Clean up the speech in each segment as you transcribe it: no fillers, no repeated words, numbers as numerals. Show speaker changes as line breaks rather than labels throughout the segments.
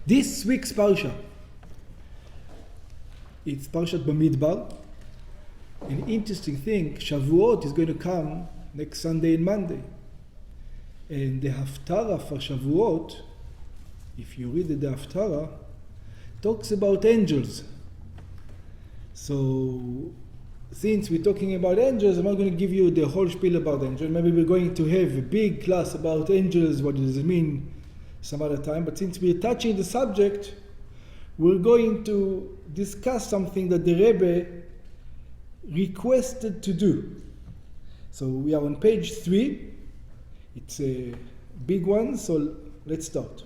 This week's Parsha, it's Parshat Bamidbar. An interesting thing, Shavuot is going to come next Sunday and Monday. And the Haftarah for Shavuot, if you read the Haftarah, talks about angels. So, since we're talking about angels, I'm not going to give you the whole spiel about angels. Maybe we're going to have a big class about angels, what does it mean, some other time. But since we're touching the subject, we're going to discuss something that the Rebbe requested to do. So we are on page 3. It's a big one, so let's start.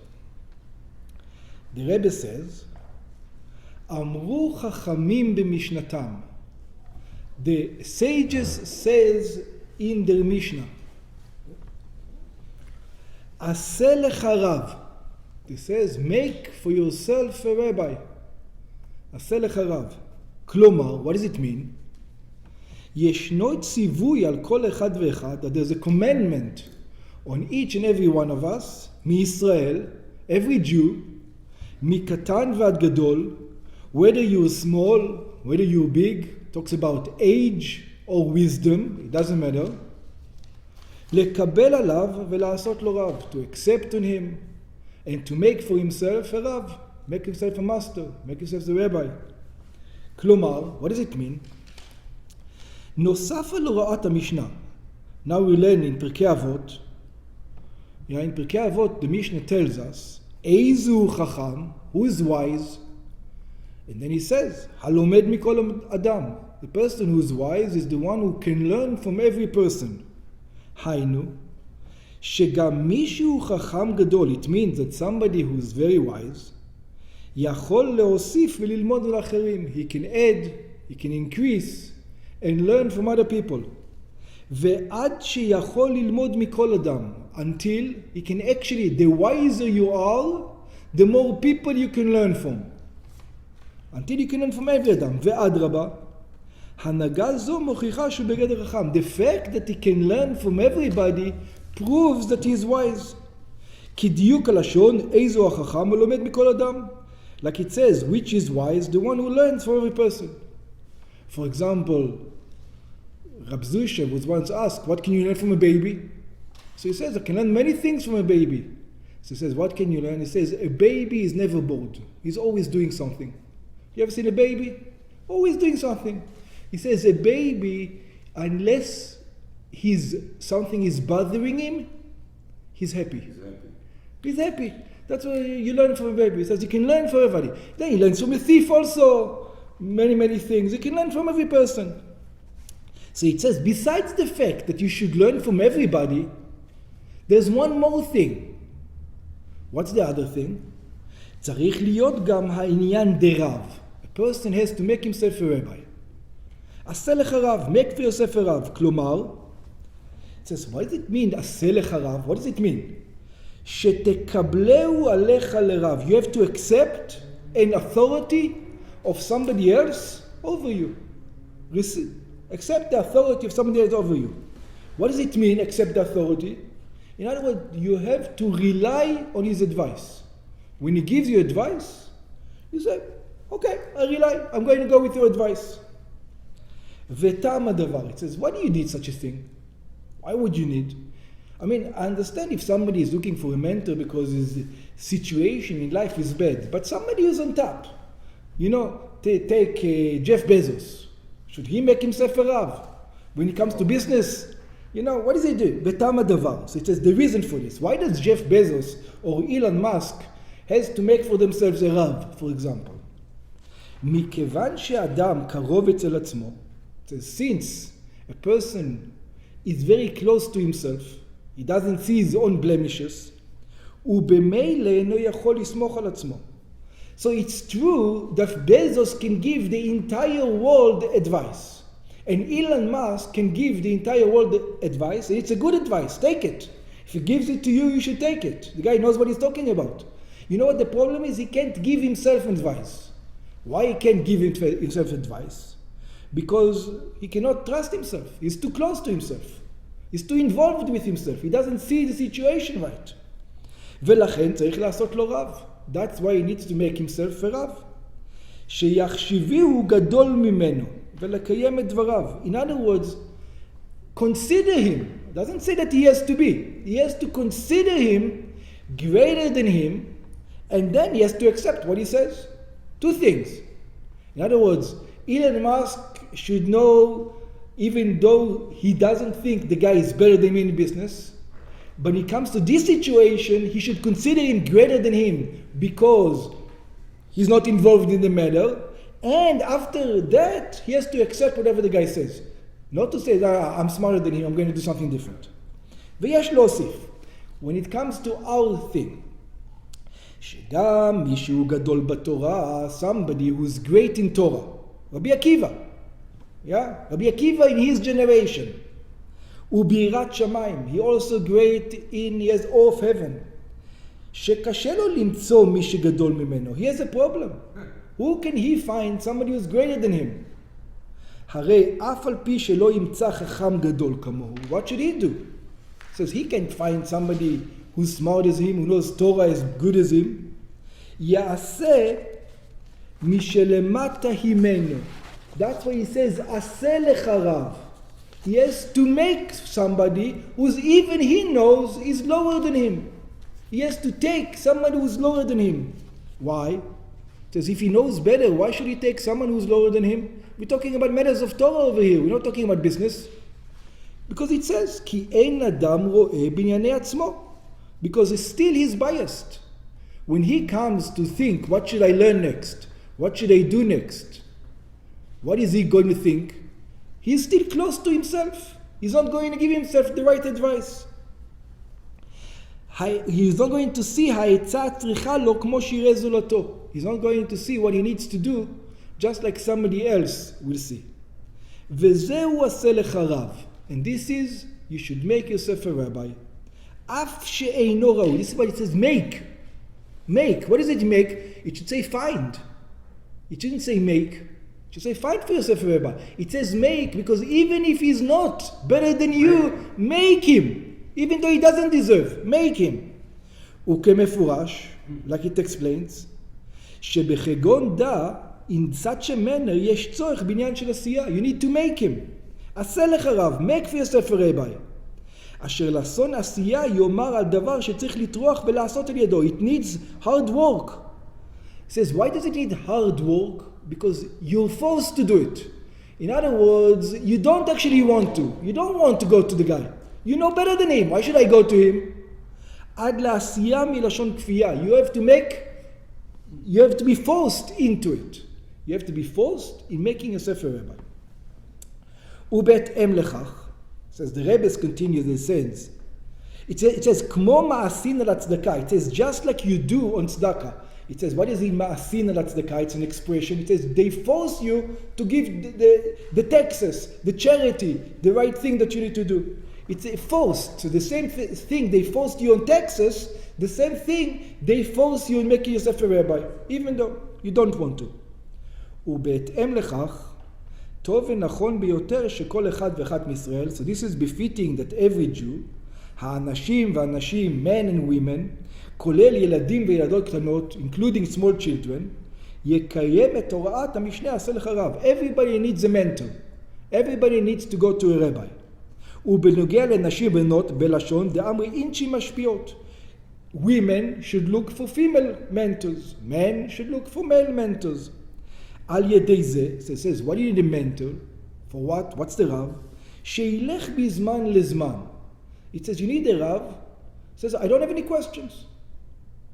The Rebbe says, Amru chachamim b'mishnatam. The sages says in their Mishnah, Aseh lecha rav. It says, make for yourself a rabbi. Aseh lecha rav. Klomar, what does it mean? Yeshno tzivui al kol echad ve'echad, that there's a commandment on each and every one of us, mi-Israel, every Jew, mi-katan v'ad gadol, whether you're small, whether you're big, talks about age or wisdom, it doesn't matter. Lekabel alav ve'la'asot lo rav, to accept on him and to make for himself a rav, make himself a master, make himself a rabbi. Klomar, what does it mean? Nosaf al ra'at HaMishnah. Now we learn in Pirkei Avot. In Pirkei Avot, the Mishnah tells us, Eizu chacham, who is wise? And then he says, Halomed mikol adam. The person who is wise is the one who can learn from every person. Hainu, shegam mishu chacham gadol. It means that somebody who is very wise, yachol leosif v'lilmod l'charim. He can add, he can increase, and learn from other people. Ve'ad sheyachol lilmod mikol adam. Until he can actually, the wiser you are, the more people you can learn from. Until you can learn from every Adam. Ve'adraba, hanaga zo mochicha shu begeder chacham. The fact that he can learn from everybody proves that he is wise. Ki diuk halashon, eizo hachacham ulomed mikol adam. Like it says, which is wise? The one who learns from every person. For example, Rab Zusha was once asked, what can you learn from a baby? So he says, I can learn many things from a baby. So he says, what can you learn? He says, a baby is never bored. He's always doing something. You ever seen a baby? Always doing something. He says a baby, unless something is bothering him, he's happy. He's happy. That's what you learn from a baby. He says you can learn from everybody. Then he learns from a thief also. Many, many things. You can learn from every person. So it says, besides the fact that you should learn from everybody, there's one more thing. What's the other thing? צריך להיות גם העניין דרב. A person has to make himself a rabbi. עשה לך רב, make for yourself a רב. כלומר, it says, what does it mean, עשה לך רב? What does it mean? שתקבלהו עליך לרב. You have to accept an authority of somebody else over you. Accept the authority of somebody else over you. What does it mean, accept the authority? In other words, you have to rely on his advice. When he gives you advice, you say, okay, I rely, I'm going to go with your advice. Vetam adavar. It says, why do you need such a thing? Why would you need? I mean, I understand if somebody is looking for a mentor because his situation in life is bad, but somebody who's on top. You know, take Jeff Bezos. Should he make himself a rav? When it comes to business, you know, what does he do? Vetam adavar. So it says the reason for this. Why does Jeff Bezos or Elon Musk has to make for themselves a rav, for example? מכיוון שאדם קרוב אצל עצמו, since a person is very close to himself, he doesn't see his own blemishes, ובמילא אינו יכול לסמוך על עצמו. So it's true that Bezos can give the entire world advice. And Elon Musk can give the entire world advice, and it's a good advice. Take it. If he gives it to you, you should take it. The guy knows what he's talking about. You know what the problem is? He can't give himself advice. Why he can't give himself advice? Because he cannot trust himself. He's too close to himself. He's too involved with himself. He doesn't see the situation right. ולכן צריך לעשות לו רב. That's why he needs to make himself a Rav. שיחשיביהו גדול ממנו, ולקיים את דבריו. In other words, consider him. It doesn't say that he has to be. He has to consider him greater than him, and then he has to accept what he says. Two things. In other words, Elon Musk should know, even though he doesn't think the guy is better than him in business, but when it comes to this situation, he should consider him greater than him because he's not involved in the matter. And after that, he has to accept whatever the guy says. Not to say that I'm smarter than him, I'm going to do something different. ויש להוסיף, when it comes to our thing, שגם מישהו גדול בתורה, somebody who's great in Torah, Rabbi Akiva, Rabbi Akiva in his generation, וביראת שמיים, he also great in, he has awe of heaven, שקשה לו למצוא מי שגדול ממנו, he has a problem. Who can he find somebody who's greater than him? הרי אף על פי שלא ימצא חכם גדול כמוהו, what should he do? He says he can't find somebody who's smart as him, who knows Torah as good as him. יעשה משלמטה הימנו. That's why he says, עשה לך רב. He has to make somebody who's even he knows is lower than him. He has to take somebody who's lower than him. Why? Because if he knows better, why should he take someone who's lower than him? We're talking about matters of Torah over here. We're not talking about business. Because it says, כי אין אדם רואה בענייני עצמו. Because still he's biased. When he comes to think, what should I learn next? What should I do next? What is he going to think? He's still close to himself. He's not going to give himself the right advice. He's not going to see העצה צריכה לו כמו שיראה זולתו. He's not going to see what he needs to do just like somebody else will see. וזהו עשה לך רב. And this is, you should make yourself a rabbi. אף שאינו ראוי. This is what it says, make. Make. What does it make? It should say find. It shouldn't say make. It should say find for yourself a rabbi. It says make because even if he's not better than you, make him. Even though he doesn't deserve, make him. וכמפורש, like it explains, שבחגון דא, in such a manner, יש צורך בעניין של עשייה. You need to make him. עשה לך רב, make for yourself a rabbi. אשר לעשות עשייה יאמר על דבר שצריך לטרוח ולעשות על ידו. It needs hard work. He says, why does it need hard work? Because you're forced to do it. In other words, you don't actually want to. You don't want to go to the guy. You know better than him. Why should I go to him? עד לעשייה מלשון כפייה. You have to be forced into it. You have to be forced in making yourself a rabbi. ובהתאם לכך, says the Rebbe continues the sense. It says, כמו מעשין על הצדקה. It says, just like you do on tzedakah. It says, what is in מעשין על הצדקה? It's an expression. It says, they force you to give the taxes, the charity, the right thing that you need to do. It's forced. So the same thing they forced you on taxes, the same thing they force you in making yourself a rabbi, even though you don't want to. ובהתאם לכך, טוב ונכון ביותר שכל אחד ואחת מישראל, so this is befitting that every Jew, האנשים והנשים, men and women, כולל ילדים וילדות קטנות, including small children, יקיים את הוראת המשנה עשה לך רב. Everybody needs a mentor. Everybody needs to go to a rabbi. ובנוגע לנשים בנות בלשון, דאמרי אינצ'י משפיעות. Women should look for female mentors. Men should look for male mentors. על ידי זה, so it says, what do you need a mentor? For what? What's the Rav? שילך בזמן לזמן. It says, you need a Rav. It says, I don't have any questions.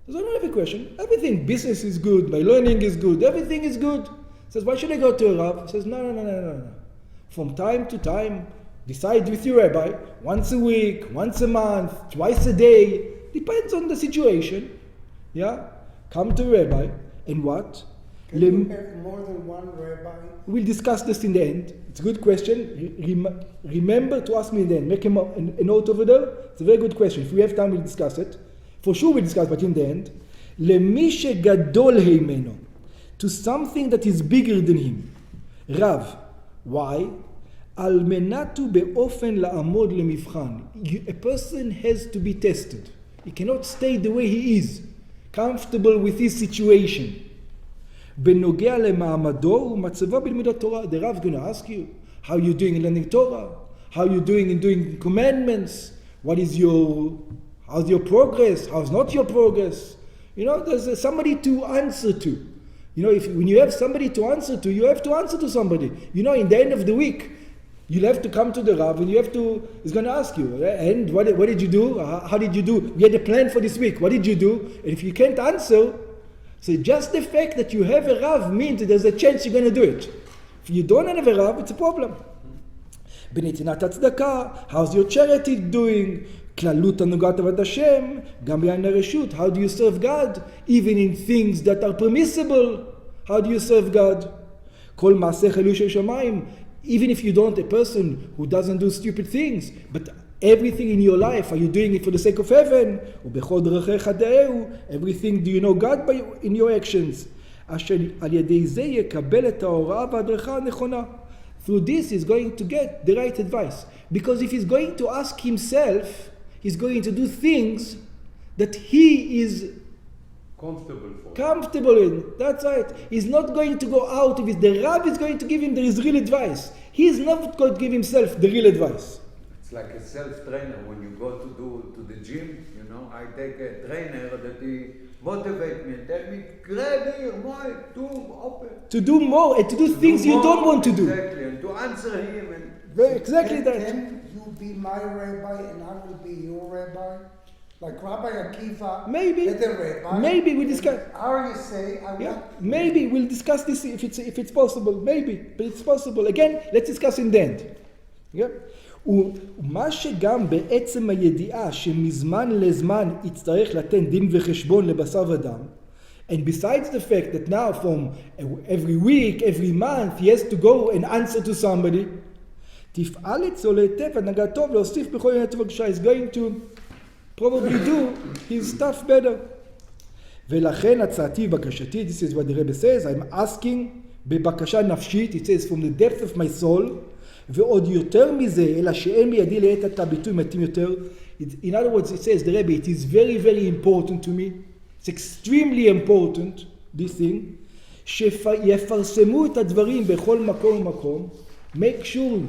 It says, I don't have a question. Everything, business is good, my learning is good, everything is good. It says, why should I go to a Rav? It says, no. From time to time, decide with your rabbi, once a week, once a month, twice a day, depends on the situation. Yeah? Come to a rabbi, and what?
Can you have more than one rabbi?
We'll discuss this in the end. It's a good question. Remember to ask me in the end. Make a note over there. It's a very good question. If we have time, we'll discuss it. For sure we'll discuss, but in the end. למי שגדול הימנו. To something that is bigger than him. רב. Why? על מנת ובאופן לעמוד למבחן. A person has to be tested. He cannot stay the way he is. comfortable with his situation. בנוגע למעמדו ומצבו בלימוד התורה. The Rav is going to ask you, how you doing in learning Torah? How you doing in doing commandments? How's your progress? How's not your progress? You know, there's somebody to answer to. You know, when you have somebody to answer to, you have to answer to somebody. You know, in the end of the week, you'll have to come to the Rav and he's going to ask you, and what did you do? How did you do? We had a plan for this week. What did you do? And if you can't answer, so just the fact that you have a Rav means that there's a chance you're going to do it. If you don't have a Rav, it's a problem. בנתינת הצדקה, how's your charity doing? כללות הנוגעת עבודת השם, גם בעניין הרשות, how do you serve God? Even in things that are permissible, how do you serve God? כל מעשה חילול של שמיים, even if you don't, a person who doesn't do stupid things, but everything in your life, are you doing it for the sake of heaven? ובכל דרכיך דעהו, everything do you know God in your actions? אשר על ידי זה יקבל את ההוראה והדרכה הנכונה. Through this he's going to get the right advice. Because if he's going to ask himself, he's going to do things that he is comfortable in. That's right. He's not going to go out of it. The Rav is going to give him the real advice. He's not going to give himself the real advice.
It's like a self-trainer. When you go to the gym, you know, I take a trainer that he motivate me and tell me, grab here, Mike, do open.
To do more and to do things you don't want to do.
Exactly, and to answer him.
Exactly that.
Can you be my rabbi and I will be your rabbi? Like Rabbi Akiva,
maybe.
the rabbi.
Maybe we discuss.
How you say?
Maybe we'll discuss this if it's possible. Maybe, but it's possible. Again, let's discuss in the end. Yeah. ומה שגם בעצם הידיעה שמזמן לזמן יצטרך לתן דין וחשבון לבשר ודם, and besides the fact that now from every week, every month, he has to go and answer to somebody, תפעל אצלו להיטב הנהגתו ולהוסיף בכל עניין טוב וקשה. He's going to probably do his stuff better. ולכן הצעתי ובקשתי, this is what the Rebbe says, I'm asking בבקשה נפשית, it says from the depth of my soul, ועוד יותר מזה, אלא שאין בידי לעת עתה ביטוי מתאים יותר. In other words, it says, the Rebbe, it is very, very important to me. It's extremely important, this thing. שיפרסמו את הדברים בכל מקום ומקום. Make sure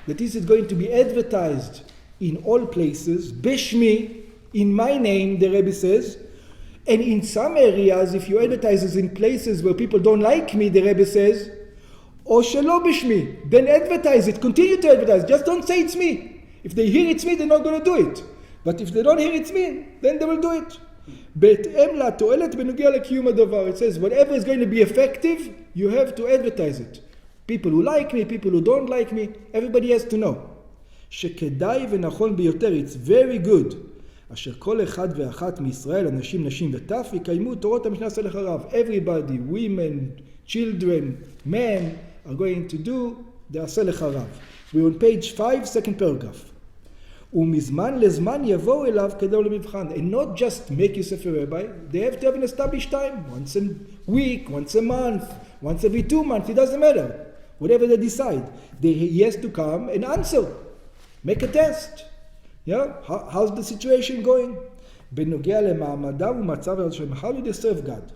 that this is going to be advertised in all places. בשמי, in my name, the Rebbe says. And in some areas, if you advertise it in places where people don't like me, the Rebbe says, או שלא בשמי, then advertise it, continue to advertise, just don't say it's me. If they hear it's me, they're not going to do it. But if they don't hear it's me, then they will do it. בהתאם לתועלת בנוגע לקיום הדבר. It says, whatever is going to be effective, you have to advertise it. People who like me, people who don't like me, everybody has to know. שכדאי ונכון ביותר, it's very good. אשר כל אחד ואחת מישראל, אנשים, נשים וטף, יקיימו תורות המשנה עשה לחריו. Everybody, women, children, men, are going to do the עשה לחריו. We're on page 5, second paragraph. ומזמן לזמן יבואו אליו כדאו למבחן. And not just make yourself a rabbi, they have to have an established time. Once a week, once a month, once every 2 months, it doesn't matter. Whatever they decide. He has to come and answer. Make a test. Yeah? How's the situation going? בנוגע למעמדה ומצב השם. How do they serve God?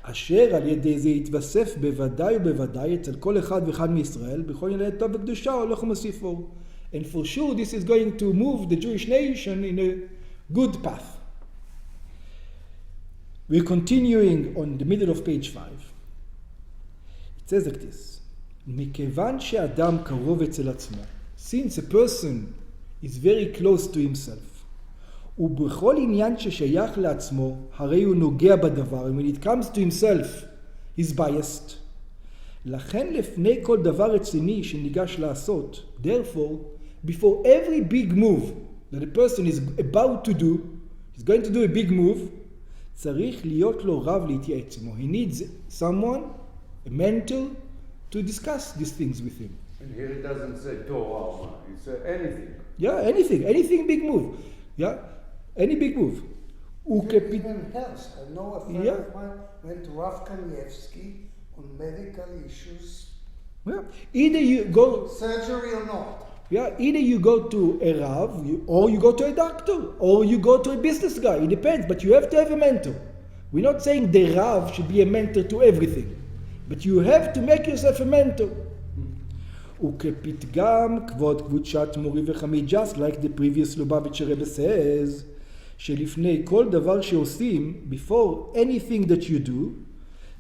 אשר על ידי זה יתווסף בוודאי ובוודאי אצל כל אחד ואחד מישראל בכל עניין טוב וקדושה הולך ומוסיפו. And for sure this is going to move the Jewish nation in a good path. We're continuing on the middle of page 5. It says like this. מכיוון שאדם קרוב אצל עצמו, since a person is very close to himself, ובכל עניין ששייך לעצמו, הרי הוא נוגע בדבר, and when it comes to himself, he's biased. לכן לפני כל דבר רציני שניגש לעשות, therefore, before every big move that a person is about to do, he's going to do a big move, צריך להיות לו רב להתייעץ עמו. He needs someone, a mentor, to discuss these things with him.
And here it doesn't say Torah, it says anything.
Yeah, anything big move. Yeah, any big move.
Even else. I know a friend of mine went to Rav Kanievsky on medical issues.
Yeah. Either you go
surgery or not.
Yeah, either you go to a Rav, or you go to a doctor, or you go to a business guy. It depends, but you have to have a mentor. We're not saying the Rav should be a mentor to everything, but you have to make yourself a mentor. וכפתגם כבוד קבוצת מורי וחמיד, just like the previous Lubavitcher Rebbe says, שלפני כל דבר שעושים, before anything that you do,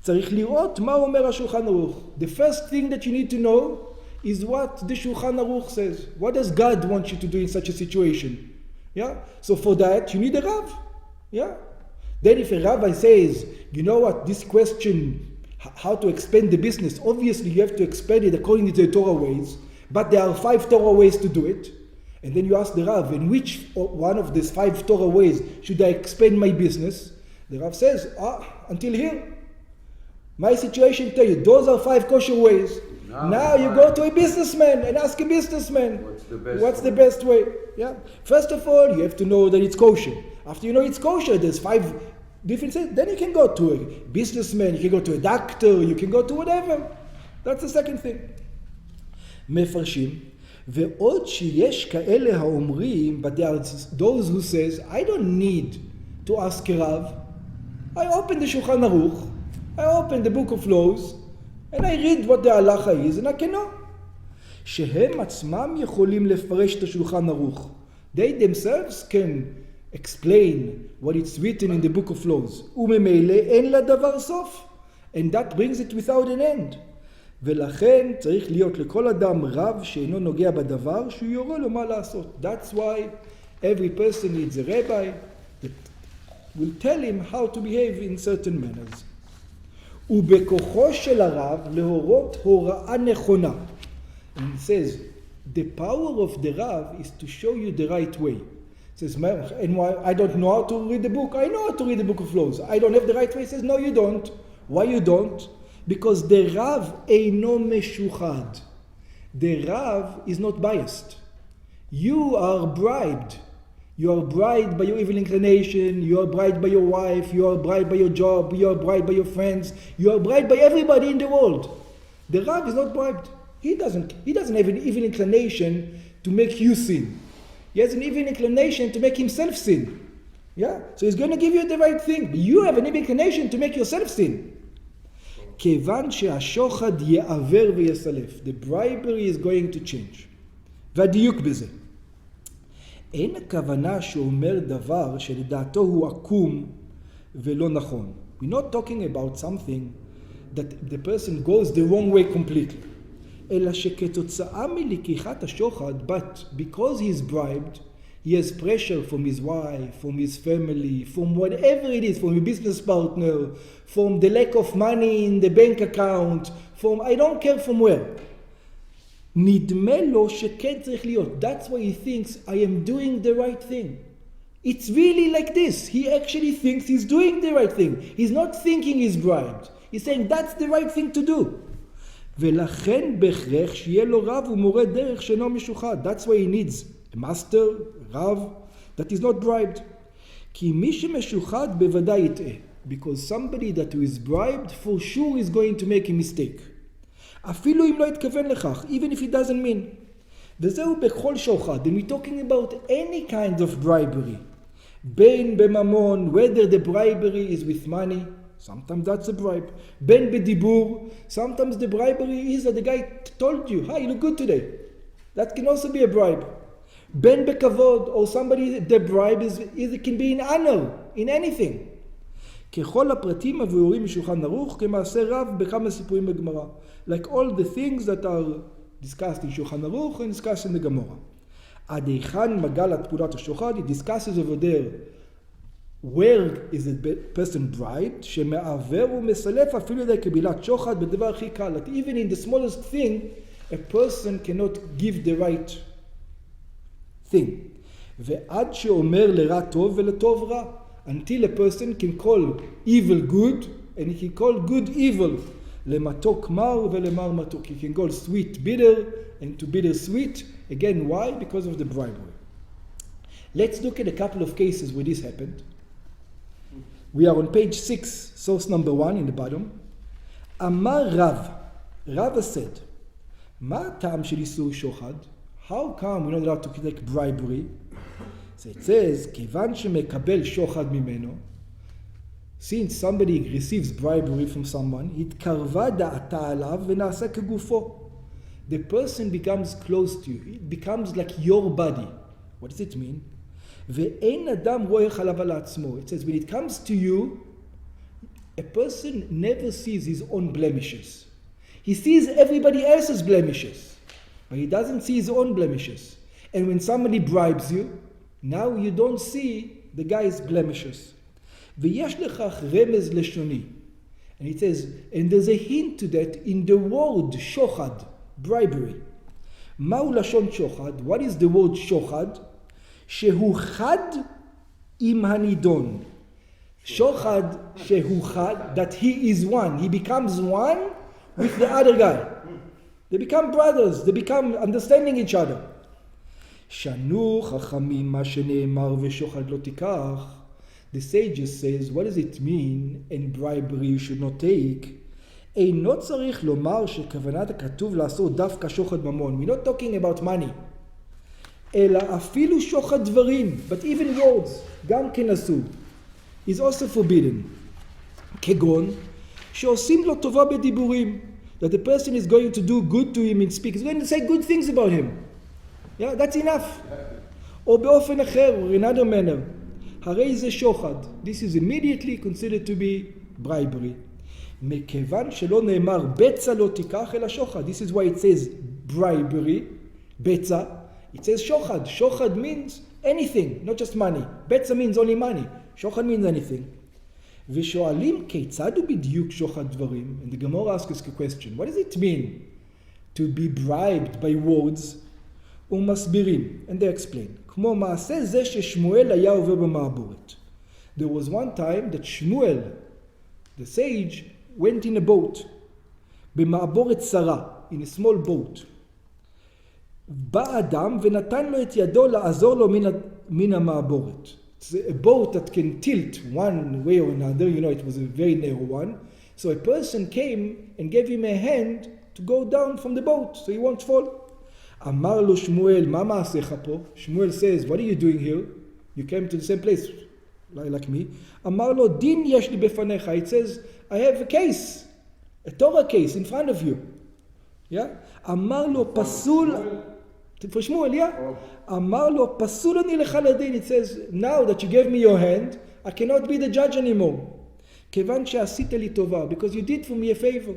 צריך לראות מה אומר השולחן ערוך. The first thing that you need to know is what the Shulchan Aruch says. What does God want you to do in such a situation? Yeah? So for that, you need a Rav. Yeah? Then if a rabbi says, you know what, this question, how to expand the business, obviously you have to expand it according to the Torah ways, but there are 5 Torah ways to do it. And then you ask the Rav, in which one of these 5 Torah ways should I expand my business? The Rav says, until here. My situation tell you, those are 5 kosher ways. Now you go to a businessman and ask a businessman, what's the best way? Yeah. First of all, you have to know that it's kosher. After you know it's kosher, there's 5 different things. Then you can go to a businessman, you can go to a doctor, you can go to whatever. That's the second thing. מפרשים, ועוד שיש כאלה האומרים, but there are those who says, I don't need to ask a Rav. I open the Shulchan Aruch, I open the book of laws, and I read what the halacha is, and I can know. שהם עצמם יכולים לפרש את השולחן ערוך. They themselves can explain what it's written in the book of laws. וממילא אין לדבר סוף. And that brings it without an end. ולכן צריך להיות לכל אדם רב שאינו נוגע בדבר, שהוא יורה לו מה לעשות. That's why every person needs a rabbi that will tell him how to behave in certain manners. ובכוחו של הרב להורות הוראה נכונה. And it says, the power of the Rav is to show you the right way. It says, and why I don't know how to read the book. I know how to read the book of laws. I don't have the right way. He says, no, you don't. Why you don't? Because the Rav eino meshuchad. The Rav is not biased. You are bribed. You are bribed by your evil inclination. You are bribed by your wife. You are bribed by your job. You are bribed by your friends. You are bribed by everybody in the world. The Rav is not bribed. He doesn't have an evil inclination to make you sin. He has an evil inclination to make himself sin. Yeah? So he's going to give you the right thing. But you have an evil inclination to make yourself sin. כיוון שהשוחד יעבר ויסלף. The bribery is going to change. והדיוק בזה. אין הכוונה שאומר דבר שלדעתו הוא עקום ולא נכון. We're not talking about something that the person goes the wrong way completely. אלא שכתוצאה מלקיחת השוחד, but because he is bribed, he has pressure from his wife, from his family, from whatever it is, from a business partner, from the lack of money in the bank account, from I don't care from where. נדמה לו שכן צריך להיות. That's why he thinks, I am doing the right thing. It's really like this. He actually thinks he's doing the right thing. He's not thinking he's bribed. He's saying that's the right thing to do. ולכן בהכרח שיהיה לו רב ומורה דרך שאינו משוחד. That's why he needs a master, רב, that is not bribed. כי מי שמשוחד בוודאי יטעה. Because somebody that is bribed for sure is going to make a mistake. אפילו אם לא יתכוון לכך, even if he doesn't mean. וזהו בכל שוחד. And we're talking about any kind of bribery. בין בממון, whether the bribery is with money, sometimes that's a bribe. בין בדיבור, sometimes the bribery is that the guy told you, hi, you look good today. That can also be a bribe. בין בכבוד, or somebody, the bribe it can be in honor, in anything. ככל הפרטים המבוארים משולחן ערוך, כמעשה רב בכמה סיפורים בגמרא. Like all the things that are discussed in Shulchan Aruch and discussed in the Gemara. עד היכן מגל תפולת השוחד, it discusses over there where is the person bribed, שמעבר ומסלף אפילו ידי קבילת שוחד בדבר הכי קל. That even in the smallest thing, a person cannot give the right thing. ועד שאומר לרע טוב ולטוב רע. Until a person can call evil good, and he can call good evil. למתוק מר ולמר מתוק. He can call sweet bitter, and to bitter sweet. Again, why? Because of the bribery. Let's look at a couple of cases where this happened. We are on page 6, source number 1 in the bottom. אמר רב, Rava said, מה הטעם של איסור שוחד? how come we're not allowed to take bribery? So it says, כיוון שמקבל שוחד ממנו, since somebody receives bribery from someone, התקרבה דעתה עליו ונעשה כגופו. The person becomes close to you. It becomes like your body. What does it mean? ואין אדם רואה חלב על עצמו. It says, when it comes to you, a person never sees his own blemishes. He sees everybody else's blemishes, but he doesn't see his own blemishes. And when somebody bribes you, now you don't see the guy's blemishes. ויש לכך רמז לשוני. And it says, and there's a hint to that in the word שוחד, bribery. מהו לשון שוחד? What is the word שוחד? שהוא חד עם הנידון. שוחד שהוא חד, that he is one. He becomes one with the other guy. They become brothers. They become understanding each other. שנו חכמים מה שנאמר ושוחד לא תיקח. The sages says, what does it mean? And bribery you should not take. אינו צריך לומר שכוונת הכתוב לעשות דווקא שוחד ממון. We're not talking about money. אלא אפילו שוחד דברים, but even words, גם כן אסור. is also forbidden. כגון, שעושים לו טובה בדיבורים. That the person is going to do good to him in speak. He's going to say good things about him. Yeah, that's enough. או באופן אחר, or in another manner. הרי זה שוחד. This is immediately considered to be bribery. מכיוון שלא נאמר בצע לא תיקח אלא שוחד. This is why it says bribery, בצע. It says שוחד. שוחד means anything, not just money. בצע means only money. שוחד means anything. ושואלים כיצד הוא בדיוק שוחד דברים? And the Gemara asks a question. What does it mean to be bribed by words? ומסבירים. And they explain. כמו מעשה זה ששמואל היה עובר במעבורת. There was one time that Shmuel, the sage, went in a boat. במעבורת צרה, in a small boat. בא אדם ונתן לו את ידו לעזור לו מן המעבורת. It's a boat that can tilt one way or another. You know, it was a very narrow one. So a person came and gave him a hand to go down from the boat so he won't fall. אמר לו שמואל, מה מעשיך פה? Shmuel says, what are you doing here? You came to the same place like me. אמר לו, דין יש לי בפניך. It says, I have a case, a Torah case in front of you. Yeah? אמר לו, פסול... For Shmuel, yeah? אמר לו, פסול אני לך לדין. It says, now that you gave me your hand, I cannot be the judge anymore. כיוון שעשית לי טובה, because you did for me a favor.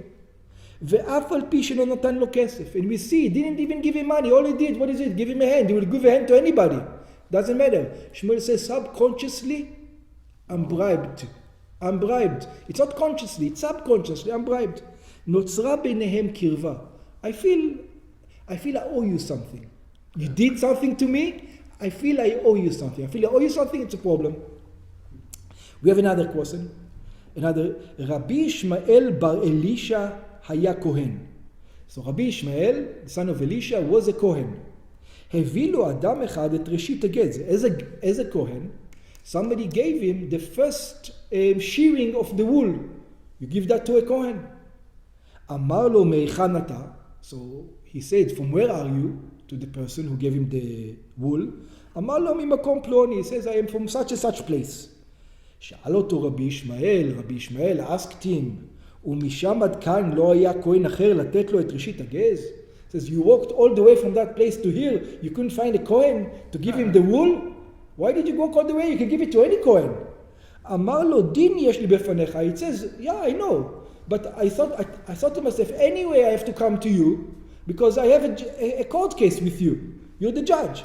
ואף על פי שלא נתן לו כסף. And we see, he didn't even give him money. All he did, what is it? Give him a hand. He will give a hand to anybody. Doesn't matter. Shmuel says, subconsciously, I'm bribed. I'm bribed. It's not consciously, it's subconsciously, I'm bribed. נוצרה ביניהם קרבה. I feel I owe you something. You did something to me, I feel I owe you something. I feel I owe you something, it's a problem. We have another question. Another, Rabbi Ishmael bar Elisha היה כהן. So Rabbi Ishmael, the son of Elisha, was a Kohen. הביא לו אדם אחד את ראשית הגז. As a Kohen, somebody gave him the first shearing of the wool. You give that to a Kohen. אמר לו מהיכן אתה? So he said, from where are you? To the person who gave him the wool. אמר לו ממקום פלוני. He says, I am from such and such place. שאל אותו רבי ישמעאל, asked him, ומשם עד כאן לא היה כהן אחר לתת לו את ראשית הגז? He says, you walked all the way from that place to here, you couldn't find a Kohen to give him the wool? Why did you walk all the way? You can give it to any Kohen. אמר לו, דין יש לי בפניך. It says, yeah, I know. But I thought to myself, anyway I have to come to you, because I have a court case with you. You're the judge.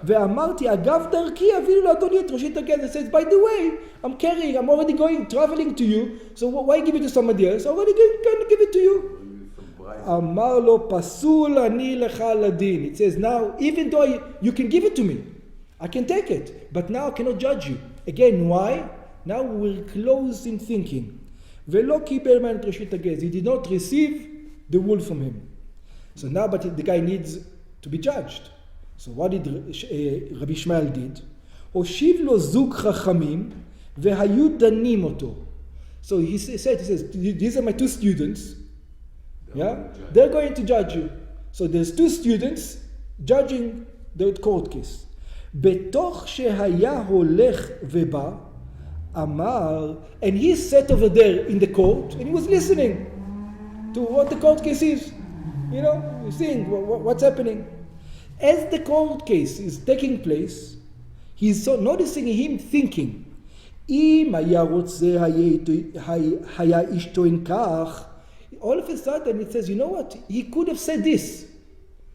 ואמרתי, אגב דרכי אביאו לאדוני את ראשית הגז. It says, by the way, I'm already traveling to you, so why give it to somebody else? I'm already going to give it to you. אמר לו, פסול אני לך לדין. It says, now, even though you can give it to me, I can take it, but now I cannot judge you. Again, why? Now we're close in thinking. ולא קיבל מהם את ראשית הגז. He did not receive the wool from him. So now, but the guy needs to be judged. So what did Rabbi Ishmael did? הושיב לו זוג חכמים והיו דנים אותו. So he says, these are my two students. Yeah? They're going to judge you. So there's two students judging the court case. בתוך שהיה הולך ובא, אמר, and he sat over there in the court, and he was listening to what the court case is. You know, seeing what's happening. As the court case is taking place, he's noticing him thinking, אם היה רוצה היה איש טוען כך, all of a sudden it says, you know what, he could have said this.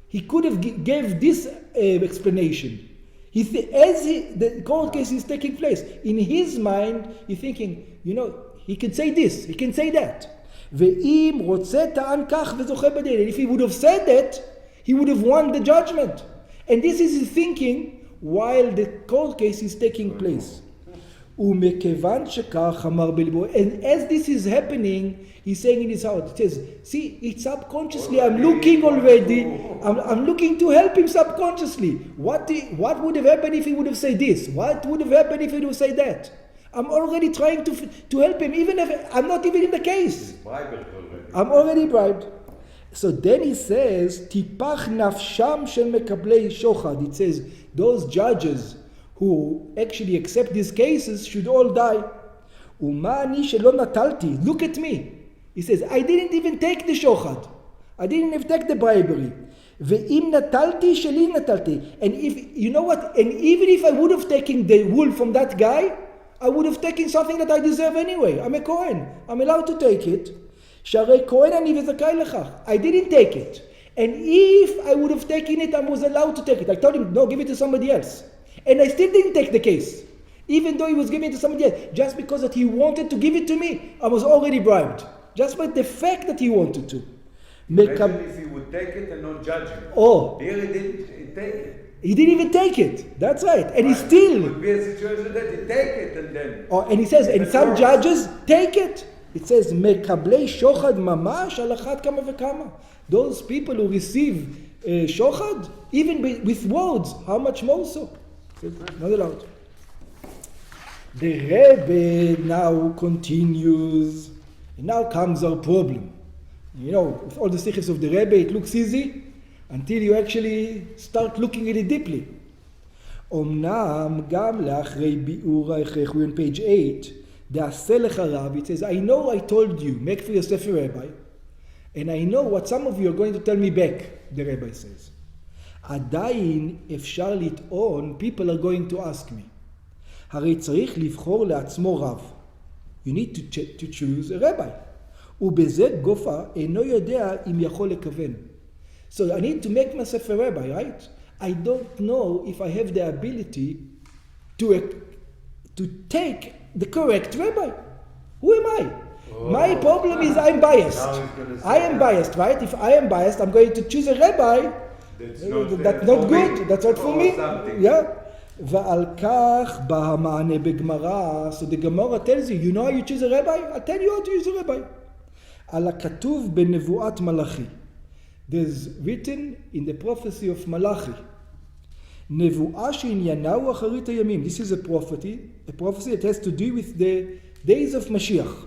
He could have gave this explanation. The court case is taking place, in his mind, he's thinking, you know, he can say this, he can say that. ואם רוצה טען כך וזוכה בדין. And if he would have said that, he would have won the judgment. And this is his thinking while the court case is taking place. ומכיוון שכך אמר בלבו. And as this is happening, he's saying in his heart, he says, see, it's subconsciously, I'm looking already, I'm looking to help him subconsciously. What would have happened if he would have said this? What would have happened if he would have said that? I'm already trying to help him, even if I'm not even in the case. I'm already bribed. So then he says, טיפח נפשם של מקבלי שוחד. It says, those judges who actually accept these cases should all die. ומה אני שלא נטלתי? Look at me. He says, I didn't even take the shochat. I didn't even take the bribery. ואם נטלתי, שלי נטלתי. And if, you know what? And even if I would have taken the wool from that guy, I would have taken something that I deserve anyway. I'm a Kohen. I'm allowed to take it. שהרי כהן אני וזכאי לכך. I didn't take it. And if I would have taken it, I was allowed to take it. I told him, no, give it to somebody else. And I still didn't take the case. Even though he was giving it to somebody else. Just because that he wanted to give it to me, I was already bribed. Just by the fact that he wanted to.
Imagine if he would take it and not judge him.
Oh.
Here he didn't take it.
He didn't even take it. That's right. And he still...
It would be a situation that he take it and then...
Oh, and he says, and some judges take it. It says, מקבלי שוחד ממש על אחת כמה וכמה. Those people who receive shochat, even with words, how much more so? Not allowed. The Rebbe now continues. And now comes our problem. You know, with all the sikhs of the Rebbe, it looks easy until you actually start looking at it deeply. אמנם גם לאחרי ביאור ההכרחי on page 8, דעשה לך רב, it says, I know I told you, make for yourself a rabbi, and I know what some of you are going to tell me back, the Rabbi says. עדיין אפשר לטעון, people are going to ask me. הרי צריך לבחור לעצמו רב. You need to choose a rabbi. ובזה גופה אינו יודע אם יכול לכוון. So I need to make myself a rabbi, right? I don't know if I have the ability to take the correct rabbi. Who am I? Oh, my problem is I'm biased. I am biased, right? If I am biased, I'm going to choose a rabbi. That's not good. That's not for me. Yeah. ועל כך בא המענה בגמרא. So the Gemara tells you, you know how you choose a rabbi? I'll tell you how to use a rabbi. על הכתוב בנבואת מלאכי. There's written in the prophecy of Malachi. נבואה שעניינה הוא אחרית הימים. This is a prophecy that has to do with the days of Mashiach.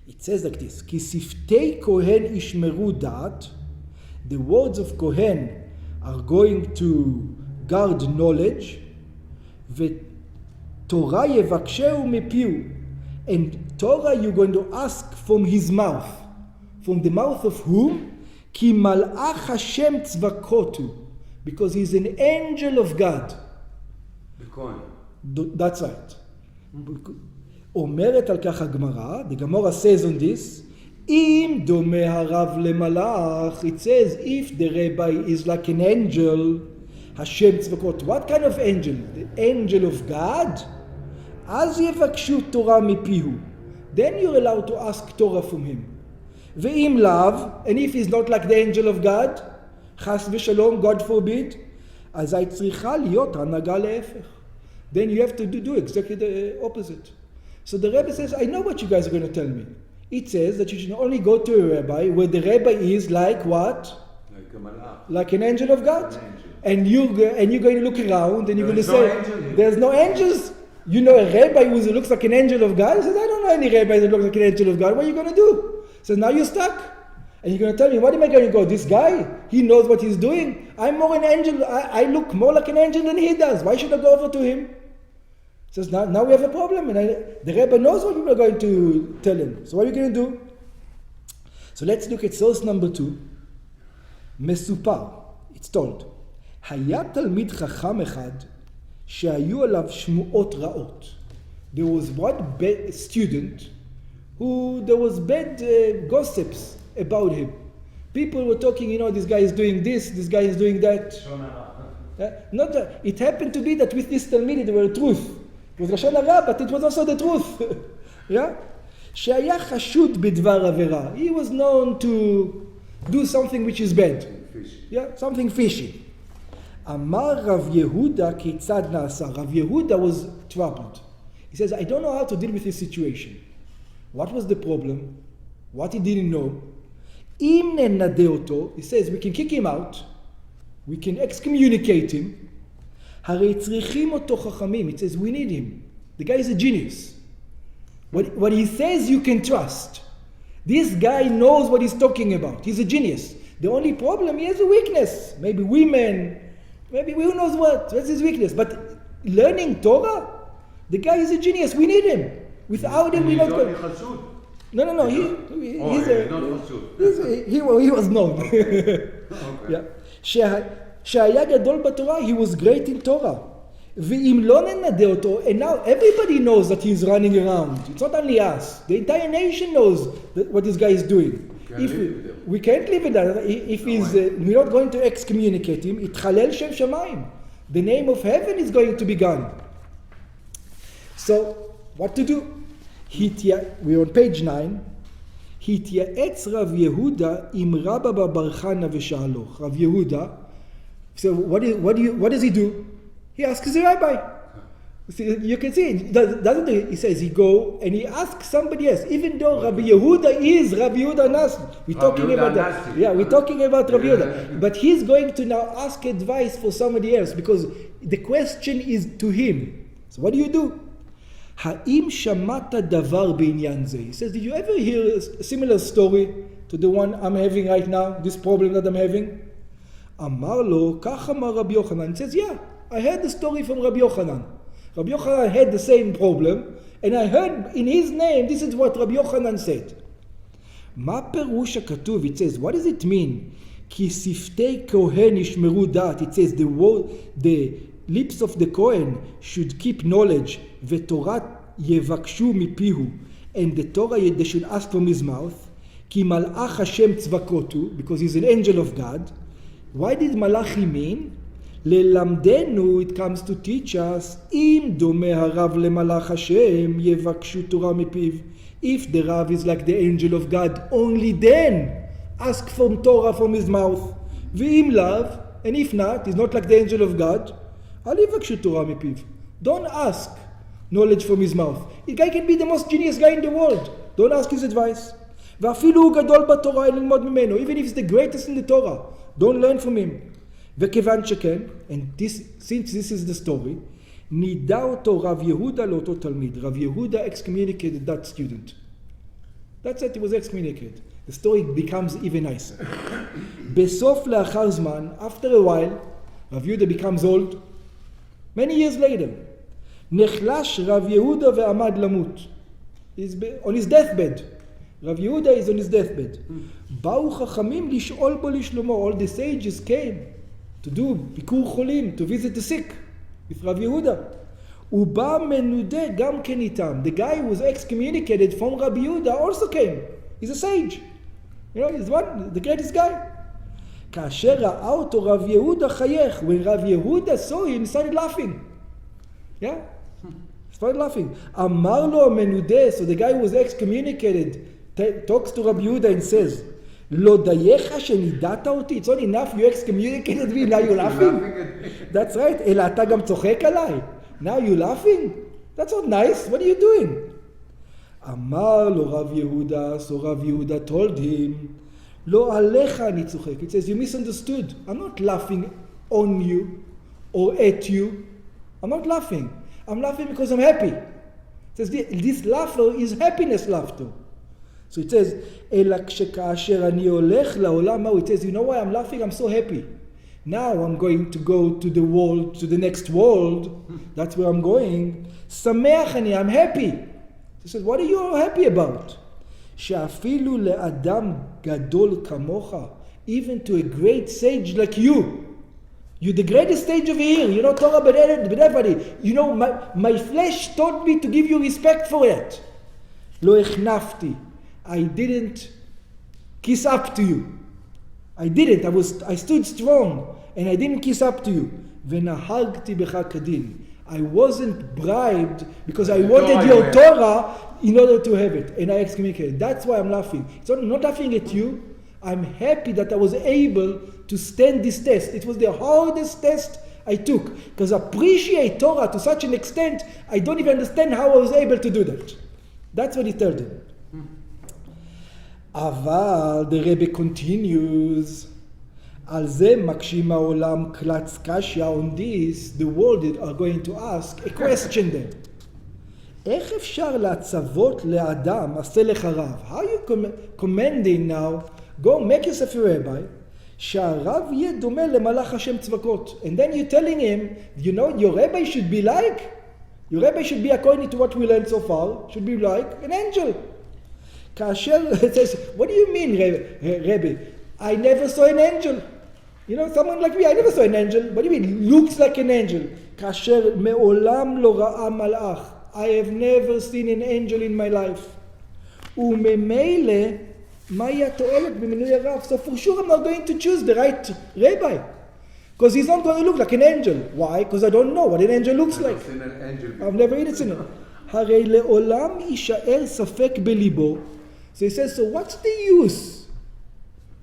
It says like this, כי שפתי כהן ישמרו דעת. The words of Kohen are going to guard knowledge. ותורה יבקשהו מפיהו. And Torah you're going to ask from his mouth. From the mouth of whom? כי מלאך השם צבקותו. Because he's an angel of God. That's right. אומרת על כך הגמרא, the Gemara says on this, אם דומה הרב למלאך, it says if the rabbi is like an angel, השם צבקות, what kind of angel? The angel of God? אז יבקשו תורה מפיהו. Then you're allowed to ask Torah from him. ואם לאו, and if he's not like the angel of God, חס ושלום, God forbid, אז היא צריכה להיות הנהגה להפך. Then you have to do exactly the opposite. So the Rebbe says, I know what you guys are going to tell me. It says that you should only go to a rabbi where the rabbi is like what?
Like a malach.
Like an angel of God. And you're going to look around and you're going to say, there's no angels. You know a rabbi who looks like an angel of God? He says, I don't know any rabbi that looks like an angel of God. What are you going to do? So now you're stuck. And you're going to tell me, what am I going to go? This guy, he knows what he's doing. I'm more an angel. I look more like an angel than he does. Why should I go over to him? He says, now we have a problem. And the Rebbe knows what people are going to tell him. So what are you going to do? So let's look at source number 2. מסופר, it's told, היה תלמיד חכם אחד שהיו עליו שמועות רעות. There was one bad student who there was bad gossips about him. People were talking, this guy is doing this guy is doing that. It happened to be that with this Talmid there were truth. It was לשון הרע, but it was also the truth. Yeah? שהיה חשוד בדבר עבירה. He was known to do something which is bad. Yeah, something fishy. אמר רב יהודה כיצד נעשה. Rav Yehuda was troubled. He says, I don't know how to deal with this situation. What was the problem? What he didn't know? אם ננדה אותו, he says, we can kick him out. We can excommunicate him. הרי צריכים אותו חכמים. It says, we need him. The guy is a genius. What he says you can trust. This guy knows what he's talking about. He's a genius. The only problem, he has a weakness. Maybe women, maybe who knows what. That's his weakness. But learning Torah, the guy is a genius. We need him. Without him, we not go. No. He was known. Yeah. שהיה גדול בתורה, he was great in Torah. ואם לא ננדה אותו, and now everybody knows that he's running around. It's not only us. The entire nation knows what this guy is doing. We can't live in that. If we're not going to excommunicate him, יתחלל שם שמיים. The name of heaven is going to be gone. So, what to do? We're on page 9. התייעץ רב יהודה עם רבא בר חנא ושאלו. רב יהודה, so what does he do? He asks the rabbi. See, you can see, doesn't he? He says he go and he asks somebody else. Even though Rabbi Yehuda is Rabbi Yehuda Nasi. We're talking about that. Yeah, we're talking about Rabbi Yehuda. But he's going to now ask advice for somebody else because the question is to him. So what do? האם שמעת דבר בעניין זה? He says, did you ever hear a similar story to the one I'm having right now? This problem that I'm having? אמר לו, כך אמר רבי יוחנן. He says, yeah, I heard the story from Rabbi Yochanan. Rabbi Yochanan had the same problem, and I heard in his name, this is what Rabbi Yochanan said. מה פירוש הכתוב? It says, what does it mean? כי שפתי כהן ישמרו דעת. It says, the lips of the Kohen should keep knowledge, ותורה יבקשו מפיהו, and the Torah they should ask from his mouth, כי מלאך השם צבקותו, because he's an angel of God. Why did Malachi mean? ללמדנו, it comes to teach us, אם דומה הרב למלאך השם, יבקשו תורה מפיו. If the Rav is like the angel of God, only then ask from Torah from his mouth. ואם לאו, and if not, he's not like the angel of God, אל יבקשו תורה מפיו. Don't ask knowledge from his mouth. The guy can be the most genius guy in the world. Don't ask his advice. ואפילו הוא גדול בתורה, אין ללמוד ממנו. Even if he's the greatest in the Torah, don't learn from him. וכיוון שכן, and since this is the story, נידע אותו רב יהודה לאותו תלמיד. רב יהודה excommunicated that student. That's it, he was excommunicated. The story becomes even nicer. בסוף לאחר זמן, after a while, רב יהודה becomes old. Many years later, נחלש רב יהודה ועמד למות. He's on his deathbed. רב יהודה is on his deathbed. באו חכמים לשאול בו לשלומו. All the sages came to do ביקור חולים, to visit the sick with רב יהודה. הוא בא מנודה גם כן איתם. The guy who was excommunicated from רב יהודה also came. He's a sage. He's the greatest guy. כאשר ראה אותו רב יהודה חייך. When רב יהודה saw him, he started laughing. Yeah? Started laughing. אמר לו המנודה, so the guy who was excommunicated talks to רב יהודה and says, לא דייך שנידעת אותי? It's not enough you excommunicated me, now you're laughing? That's right. אלא אתה גם צוחק עליי. Now you're laughing? That's not nice. What are you doing? אמר לו רב יהודה, so רב יהודה told him, לא עליך אני צוחק. It says, you misunderstood. I'm not laughing on you or at you. I'm not laughing. I'm laughing because I'm happy. It says, this laughter is happiness laughter. So it says, אלא כשכאשר אני הולך לעולם ההוא, it says, you know why I'm laughing? I'm so happy. Now I'm going to go to the world, to the next world. That's where I'm going. שמח אני, I'm happy. He says, what are you happy about? שאפילו לאדם גדול כמוך, even to a great sage like you. You're the greatest sage over here. You know Torah everybody. You know, my flesh taught me to give you respect for it. לא החנפתי. I didn't kiss up to you. I didn't. I stood strong and I didn't kiss up to you. ונהגתי בך כדין. I wasn't bribed because I wanted your Torah in order to have it. And I excommunicated. That's why I'm laughing. So I'm not laughing at you. I'm happy that I was able to stand this test. It was the hardest test I took. Because I appreciate Torah to such an extent, I don't even understand how I was able to do that. That's what he told him. אבל, the Rebbe continues, על זה מקשים העולם קלץ קשיא, on this, the world are going to ask a question then. איך אפשר להצוות לאדם, עשה לך רב? How are you commanding now, go make yourself a rabbi, שהרב יהיה דומה למלאך השם צבקות. And then you're telling him, you know, your rabbi should be like, your rabbi should be according to what we learned so far, should be like an angel. כאשר, it says, what do you mean, Rebbe? I never saw an angel. You know, someone like me, I never saw an angel. What do you mean, looks like an angel? כאשר מעולם לא ראה מלאך. I have never seen an angel in my life. וממילא, מהי התועלת במינוי הרב? So for sure I'm not going to choose the right rabbi. Because he's not going to look like an angel. Why? Because I don't know what an angel looks like. I've never even seen it. הרי לעולם יישאר ספק בליבו. So he says, so what's the use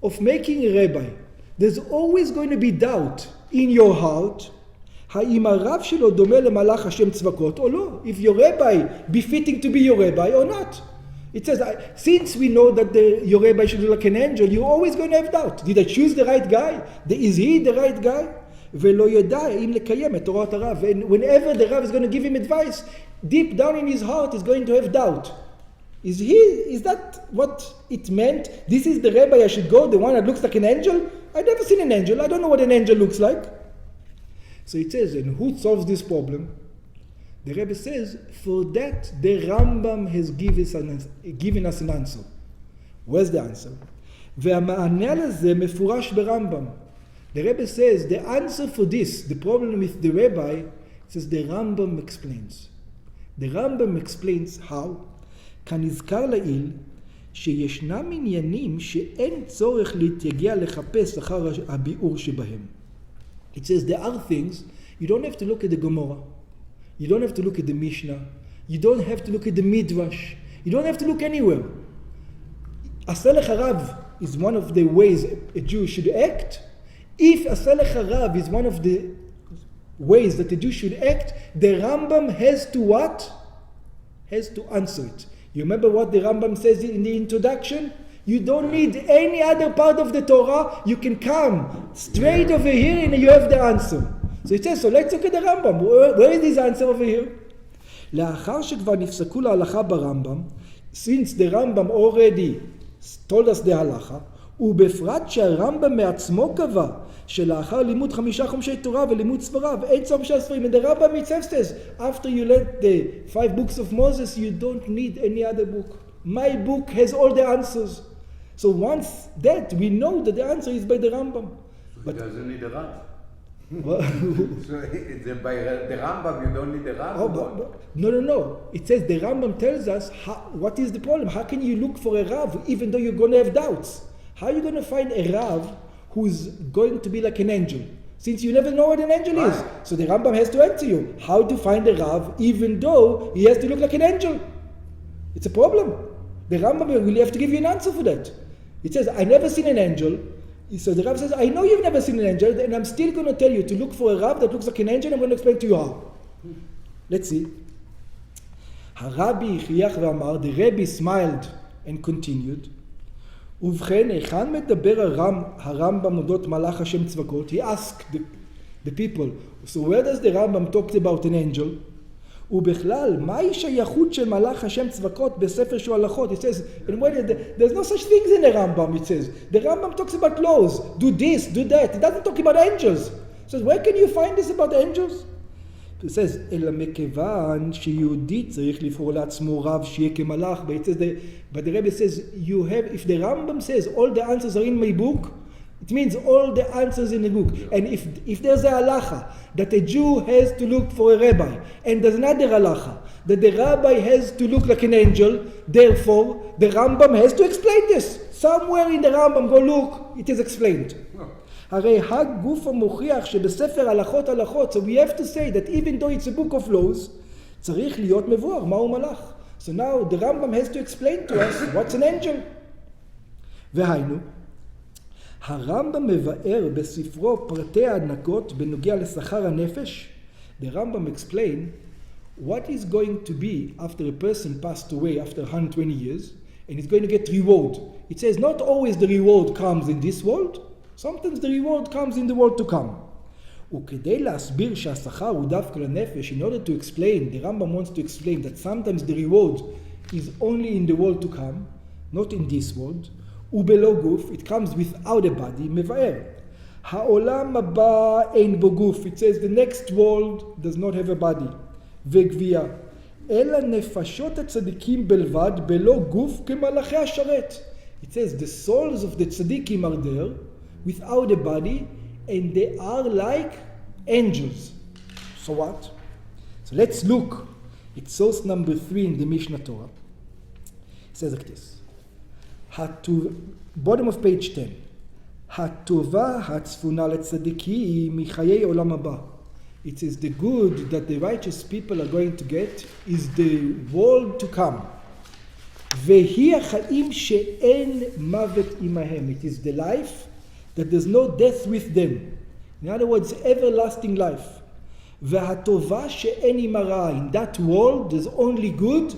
of making a rabbi? There's always going to be doubt in your heart. האם הרב שלו דומה למלאך השם צבקות או לא? If your rabbi befitting to be your rabbi or not. It says, since we know that your rabbi should look like an angel, you're always going to have doubt. Did I choose the right guy? Is he the right guy? ולא ידע אם לקיים את תורת הרב. And whenever the Rav is going to give him advice, deep down in his heart is going to have doubt. Is that what it meant? This is the rabbi I should go, the one that looks like an angel? I've never seen an angel. I don't know what an angel looks like. So it says, and who solves this problem? The Rebbe says, for that the Rambam has given us an answer. Where's the answer? והמענה לזה מפורש ברמב"ם. The Rebbe says, the answer for this, the problem with the rabbi, says the Rambam explains. The Rambam explains how, כנזכר לעיל, שישנם עניינים שאין צורך להתייגע לחפש אחר הביאור שבהם. It says there are things, you don't have to look at the Gemara, you don't have to look at the Mishnah, you don't have to look at the Midrash, you don't have to look anywhere. Asalech harav is one of the ways a Jew should act. If Asalech harav is one of the ways that a Jew should act, the Rambam has to what? Has to answer it. You remember what the Rambam says in the introduction? You don't need any other part of the Torah. You can come straight over here and you have the answer. So it says, so let's look at the Rambam. Where is this answer over here? לאחר שכבר נפסקו להלכה ברמב"ם, since the Rambam already told us the halacha, ובפרט שהרמב"ם מעצמו קבע, שלאחר לימוד 5 חומשי תורה ולימוד ספריו, אין צום של ספרים. And the Rambam itself says, after you learn the 5 books of Moses, you don't need any other book. My book has all the answers. So once that, we know that the answer is by the Rambam.
But he doesn't need a Rav.
Well,
So by the Rambam, you don't need a Rav?
No. It says the Rambam tells us what is the problem. How can you look for a Rav even though you're going to have doubts? How are you going to find a Rav who's going to be like an angel? Since you never know what an angel is. So the Rambam has to answer you. How to find a Rav even though he has to look like an angel? It's a problem. The Rambam will have to give you an answer for that. It says, I never seen an angel. So the Rav says, I know you've never seen an angel, and I'm still going to tell you to look for a Rav that looks like an angel. I'm going to explain to you how. Let's see. הרבי חייך ואמר, the Rebbe smiled and continued, ובכן, היכן מדבר הרמב"ם אודות מלאך השם צבקות? He asked the people, so where does the Rambam talk about an angel? ובכלל, מהי שייכות של מלאך השם צבקות בספר שהוא הלכות? It says, and when there's no such things in the Rambam, it says. The Rambam talks about laws. Do this, do that. It doesn't talk about angels. It says, where can you find this about angels? It says, אלא מכיוון שיהודי צריך לבחור לעצמו רב שיהיה כמלאך. But the Rebbe says, you have, if the Rambam says, all the answers are in my book, it means all the answers in the book. And if there's a halacha that a Jew has to look for a rabbi, and there's another halacha that the rabbi has to look like an angel, therefore the Rambam has to explain this. Somewhere in the Rambam, go look, it is explained. הרי הגוף המוכיח שבספר הלכות, so we have to say that even though it's a book of laws, צריך להיות מבואר, מהו מלאך. So now the Rambam has to explain to us what's an angel. והיינו, הרמב"ם מבאר בספרו פרטי ההנהגות בנוגע לשכר הנפש. The Rambam explain what is going to be after a person passed away after 120 years and is going to get reward. It says not always the reward comes in this world, sometimes the reward comes in the world to come. וכדי להסביר שהשכר הוא דווקא לנפש, in order to explain, the Rambam wants to explain that sometimes the reward is only in the world to come, not in this world. ובלא גוף, it comes without a body, מבאר. העולם הבא אין בו גוף, it says the next world does not have a body. וגבייה, אלא נפשות הצדיקים בלבד, בלא גוף כמלאכי השרת. It says the souls of the tzadikim are there, without a body, and they are like angels. So what? So let's look at source number 3 in the Mishnah Torah. It says like this. Bottom of page 10. הטובה הצפונה לצדיקים מחיי עולם הבא. It says the good that the righteous people are going to get is the world to come. והיא החיים שאין מוות עמהם. It is the life that there's no death with them. In other words, everlasting life. והטובה שאין עמה רע. In that world there's only good,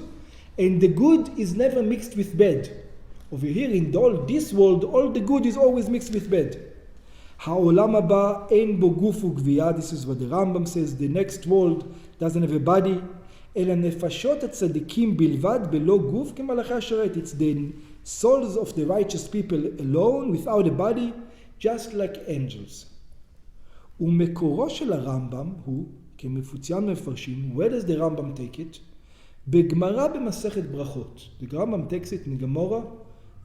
and the good is never mixed with bad. Over here in this world, all the good is always mixed with bad. העולם הבא אין בו גוף וגבייה. This is what the Rambam says. The next world doesn't have a body. אלא נפשות הצדיקים בלבד בלא גוף כמלאכי השרת. It's the souls of the righteous people alone, without a body, just like angels. ומקורו של הרמב"ם הוא, כמפוציין מפרשים, where does the Rambam take it? בגמרא במסכת ברכות. The Rambam takes it in Gemara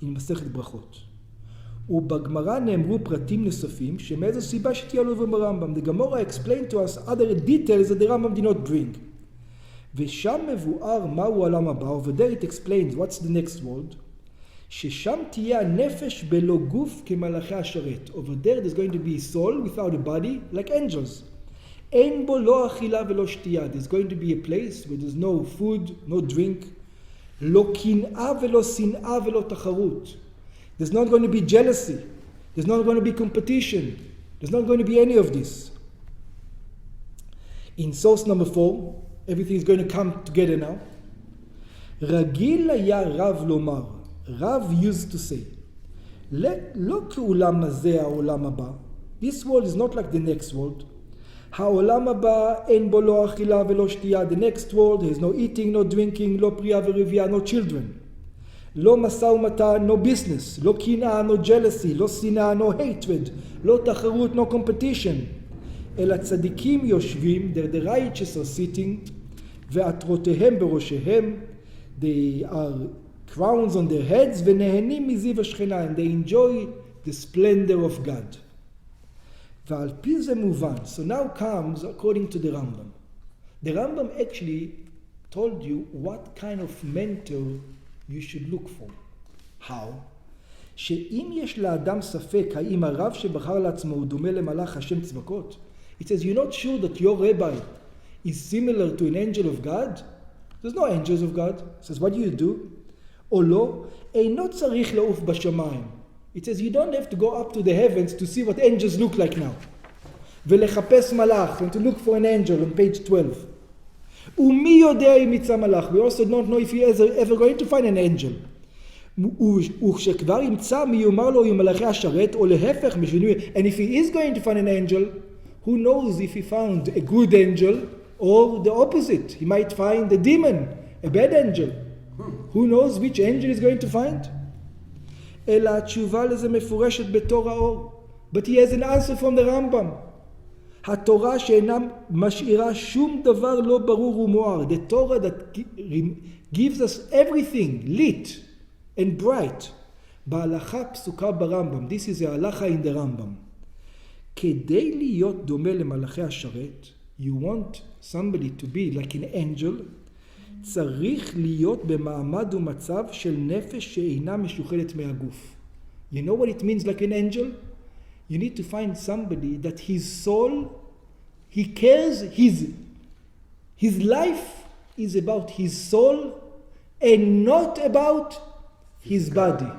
in מסכת ברכות. ובגמרא נאמרו פרטים נוספים שמאיזו סיבה שתיאלו ברמב"ם. The Gemara explained to us other details that the Rambam did not bring. ושם מבואר מהו העולם הבא. Over there it explains what's the next world. ששם תהיה הנפש בלא גוף כמלאכי השרת. Over there there's going to be a soul without a body like angels. אין בו לא אכילה ולא שתייה. There's going to be a place where there's no food, no drink. לא קנאה ולא שנאה ולא תחרות. There's not going to be jealousy. There's not going to be competition. There's not going to be any of this. In source number 4, everything is going to come together now. רגיל היה רב לומר, רב used to say, לא כעולם הזה העולם הבא. This world is not like the next world. העולם הבא אין בו לא אכילה ולא שתייה. The next world there is no eating, no drinking, לא פרייה ורבייה, no children. לא משא ומתן, no business. לא קנאה, no jealousy. לא שנאה, no hatred. לא תחרות, no competition. אלא צדיקים יושבים, the righteous are sitting, ועטרותיהם בראשיהם, they are crowns on their heads, ונהנים מזיו השכינה, and they enjoy the splendor of God. ועל פי זה מובן. So now comes according to the Rambam. The Rambam actually told you what kind of mentor you should look for. How? שאם יש לאדם ספק האם הרב שבחר לעצמו הוא דומה למלאך השם צבקות, it says you're not sure that your rabbi is similar to an angel of God. There's no angels of God. It says what do you do? או לא, אינו צריך לעוף בשמיים. It says you don't have to go up to the heavens to see what angels look like now. ולחפש מלאך, and to look for an angel on page 12. ומי יודע אם ימצא מלאך? We also don't know if he is ever going to find an angel. וכשכבר ימצא מי יאמר לו עם מלאכי השרת, או להפך משינוי. And if he is going to find an angel, who knows if he found a good angel or the opposite. He might find a demon, a bad angel. Who knows which angel he's going to find? אלא התשובה לזה מפורשת בתור האור. But he has an answer from the Rambam. התורה שאינה משאירה שום דבר לא ברור ומואר. The Torah that gives us everything lit and bright. בהלכה פסוקה ברמב"ם. This is the halacha in the Rambam. כדי להיות דומה למלאכי השרת, you want somebody to be like an angel, צריך להיות במעמד ומצב של נפש שאינה משוחדת מהגוף. You know what it means like an angel? You need to find somebody that his soul, he cares, his life is about his soul and not about his body.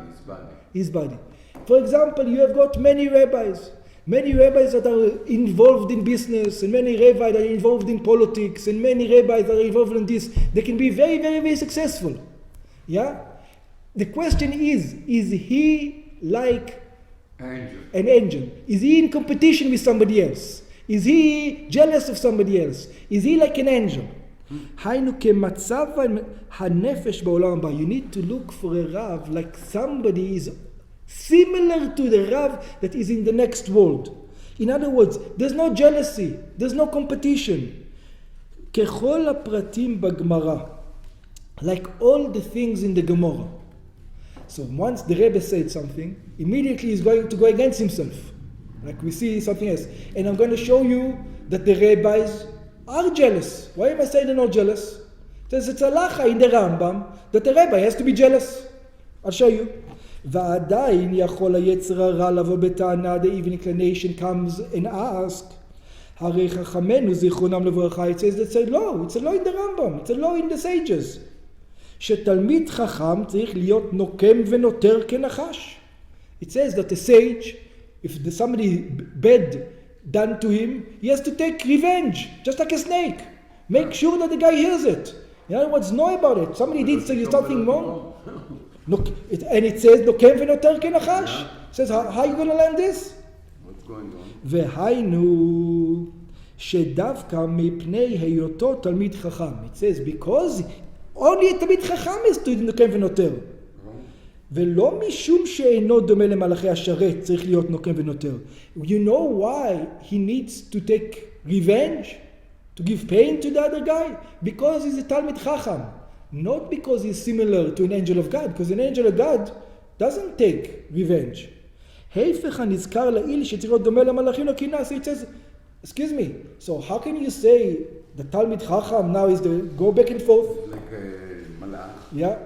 His body. For example, you have got many rabbis that are involved in business, and many rabbis that are involved in politics, and many rabbis that are involved in this. They can be very, very, very successful. Yeah? The question is he like an angel? Is he in competition with somebody else? Is he jealous of somebody else? Is he like an angel? היינו כמצב הנפש בעולם הבא. You need to look for a Rav like somebody is similar to the Rav that is in the next world. In other words, there's no jealousy, there's no competition. ככל הפרטים בגמרא, like all the things in the Gemara. So once the Rebbe said something, immediately he's going to go against himself. Like we see something else. And I'm going to show you that the rabbis are jealous. Why am I saying they're not jealous? Because it's halacha in the Rambam that the rabbi has to be jealous. I'll show you. ועדיין יכול היצר הרע לבוא בטענה, the evil inclination comes and ask, הרי חכמינו זיכרונם לברכה, it says it's a law in the Rambam, it's a law in the sages, שתלמיד חכם צריך להיות נוקם ונותר כנחש. It says that a sage, if there's somebody bad done to him, he has to take revenge, just like a snake. Make sure that the guy hears it. In other words, know about it. Somebody did something wrong. And it says, נוקם ונותר כנחש. It says, how are you going to learn this?
What's going on?
והיינו שדווקא מפני היותו תלמיד חכם. It says, because only a תלמיד חכם is to נוקם ונותר. ולא משום שאינו דומה למלאכי השרת צריך להיות נוקם ונותר. You know why he needs to take revenge? To give pain to the other guy? Because he's a Talmid Chacham. Not because he's similar to an angel of God. Because an angel of God doesn't take revenge. ההפך הנזכר לעיל שצריך להיות דומה למלאכים לקנאה. It says, excuse me, so how can you say the Talmid Chacham now is the go back and forth?
Like a malach.
Yeah.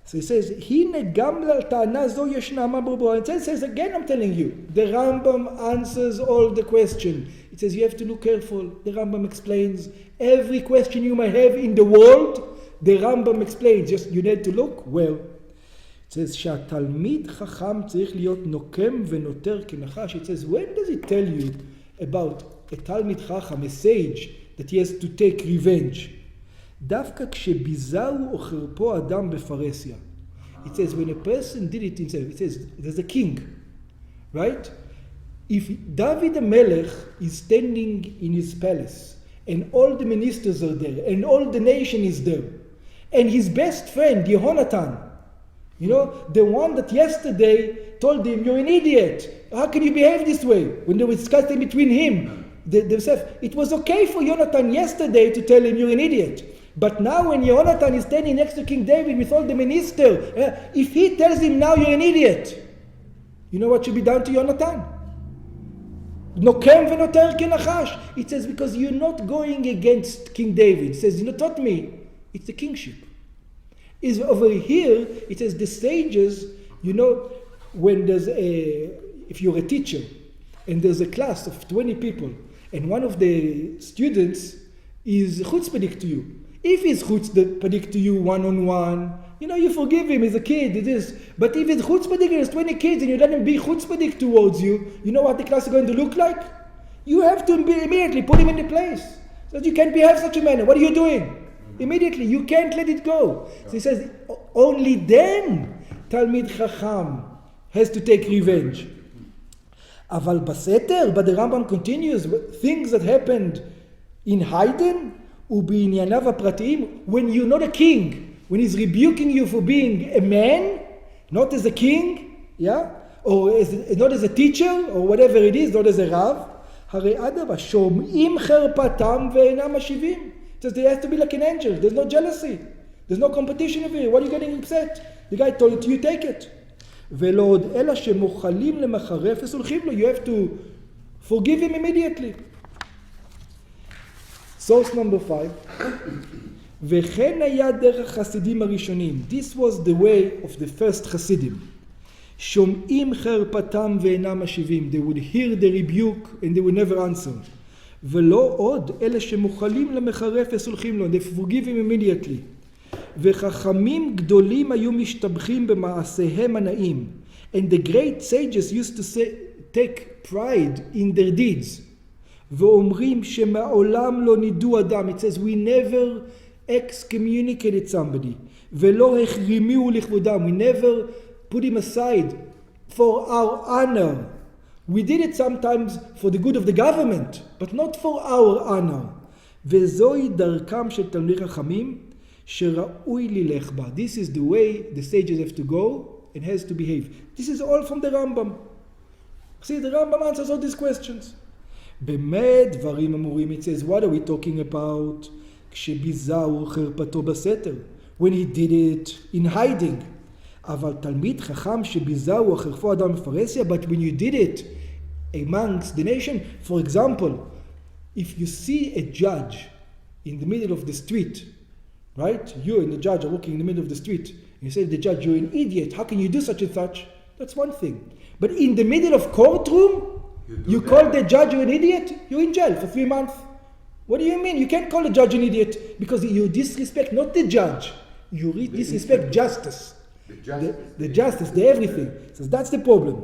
So he says, הנה גם לטענה זו ישנה מה ברורה. It says again, I'm telling you, the Rambam answers all the question. It says you have to look careful. The Rambam explains every question you might have in the world. The Rambam explains. Just you need to look well. It says שהתלמיד חכם צריך להיות נוקם ונותר כנחש. It says, when does it tell you about a Talmid Chacham, a sage, that he has to take revenge? דווקא כשביזהו או חרפו אדם בפרהסיה. It says when a person did it himself, it says there's a king, right? If David the Melech is standing in his palace and all the ministers are there and all the nation is there and his best friend Yehonatan, you know, the one that yesterday told him, you're an idiot, how can you behave this way? When they were discussing between him, themselves, it was okay for Yonatan yesterday to tell him you're an idiot. But now when Yonatan is standing next to King David with all the ministers, if he tells him now you're an idiot, you know what should be done to Yonatan? Nokem v'noter kenachash. It says because you're not going against King David. It says, you know, taught me, it's the kingship. Is over here, it says the sages, you know, when there's if you're a teacher and there's a class of 20 people and one of the students is chutzpahdik to you. If he's chutzpahdik to you one-on-one, you know, you forgive him, he's a kid, it is. But if it's chutzpahdik and there's 20 kids and you let him be chutzpahdik towards you, you know what the class is going to look like? You have to immediately put him in the place. So that you can't behave such a manner. What are you doing? Immediately, you can't let it go. So he says, only then Talmid Chacham has to take revenge. אבל בסתר, but the Rambam continues, things that happened in hidden, ובענייניו הפרטיים, when you're not a king, when he's rebuking you for being a man, not as a king, yeah, or not as a teacher, or whatever it is, not as a רב, הרי אדרבה, שומעים חרפתם ואינם משיבים. Just they have to be like an angel. There's no jealousy. There's no competition over here. What are you getting upset? The guy told you take it. ולא עוד אלא שמוחלים למחרף וסולחים לו. You have to forgive him immediately. Source number 5. וכן היה דרך החסידים הראשונים. This was the way of the first חסידים. שומעים חרפתם ואינם משיבים. They would hear the rebuke and they would never answer. ולא עוד אלה שמוחלים למחרף וסולחים לו. They forgive him immediately. וחכמים גדולים היו משתבחים במעשיהם הנאים. And the great sages used to take pride in their deeds. ואומרים שמעולם לא נידו אדם. It says we never excommunicated somebody. ולא החרימיהו לכבודם. We never put him aside for our honor. We did it sometimes for the good of the government, but not for our honor. וזוהי דרכם של תלמידי חכמים שראוי ללך בה. This is the way the sages have to go and has to behave. This is all from the Rambam. See, the Rambam answers all these questions. באמת דברים אמורים. It says, what are we talking about? כשביזהו חרפתו בסתר. When he did it in hiding. אבל תלמיד חכם שביזהו חרפו אדם בפרהסיה, but when you did it amongst the nation, for example, if you see a judge in the middle of the street, right? You and the judge are walking in the middle of the street, and you say to the judge, you're an idiot, how can you do such and such? That's one thing. But in the middle of courtroom, you call the judge an idiot, you're in jail for 3 months. What do you mean? You can't call a judge an idiot because you disrespect not the judge, you disrespect justice. The justice, the everything. So that's the problem.